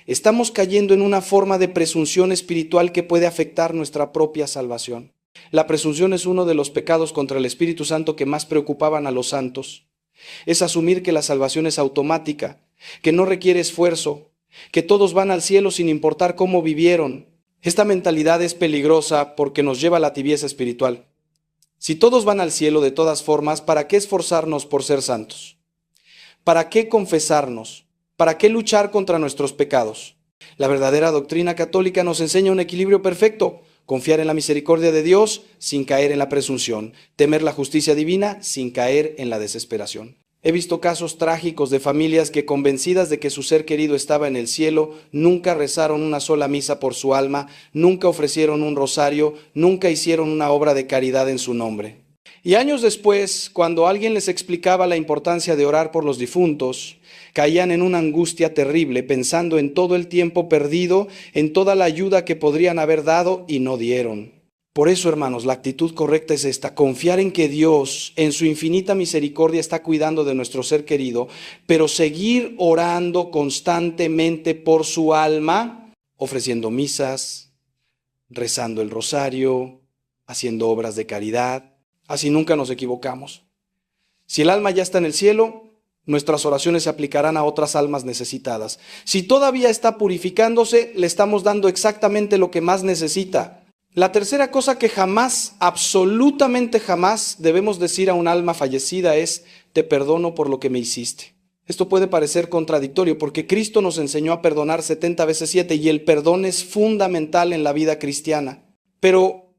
estamos cayendo en una forma de presunción espiritual que puede afectar nuestra propia salvación. La presunción es uno de los pecados contra el Espíritu Santo que más preocupaban a los santos. Es asumir que la salvación es automática, que no requiere esfuerzo, que todos van al cielo sin importar cómo vivieron. Esta mentalidad es peligrosa porque nos lleva a la tibieza espiritual. Si todos van al cielo de todas formas, ¿para qué esforzarnos por ser santos? ¿Para qué confesarnos? ¿Para qué luchar contra nuestros pecados? La verdadera doctrina católica nos enseña un equilibrio perfecto: confiar en la misericordia de Dios sin caer en la presunción, temer la justicia divina sin caer en la desesperación. He visto casos trágicos de familias que, convencidas de que su ser querido estaba en el cielo, nunca rezaron una sola misa por su alma, nunca ofrecieron un rosario, nunca hicieron una obra de caridad en su nombre. Y años después, cuando alguien les explicaba la importancia de orar por los difuntos, caían en una angustia terrible, pensando en todo el tiempo perdido, en toda la ayuda que podrían haber dado y no dieron. Por eso, hermanos, la actitud correcta es esta: confiar en que Dios, en su infinita misericordia, está cuidando de nuestro ser querido, pero seguir orando constantemente por su alma, ofreciendo misas, rezando el rosario, haciendo obras de caridad. Así nunca nos equivocamos. Si el alma ya está en el cielo, nuestras oraciones se aplicarán a otras almas necesitadas. Si todavía está purificándose, le estamos dando exactamente lo que más necesita. La tercera cosa que jamás, absolutamente jamás, debemos decir a un alma fallecida es: te perdono por lo que me hiciste. Esto puede parecer contradictorio porque Cristo nos enseñó a perdonar 70 veces 7 y el perdón es fundamental en la vida cristiana. Pero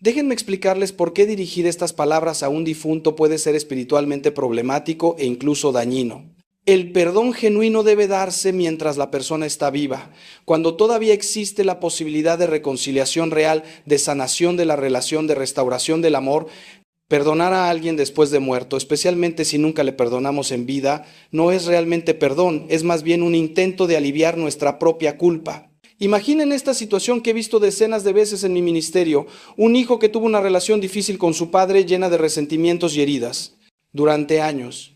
déjenme explicarles por qué dirigir estas palabras a un difunto puede ser espiritualmente problemático e incluso dañino. El perdón genuino debe darse mientras la persona está viva, cuando todavía existe la posibilidad de reconciliación real, de sanación de la relación, de restauración del amor. Perdonar a alguien después de muerto, especialmente si nunca le perdonamos en vida, no es realmente perdón, es más bien un intento de aliviar nuestra propia culpa. Imaginen esta situación que he visto decenas de veces en mi ministerio: un hijo que tuvo una relación difícil con su padre llena de resentimientos y heridas durante años.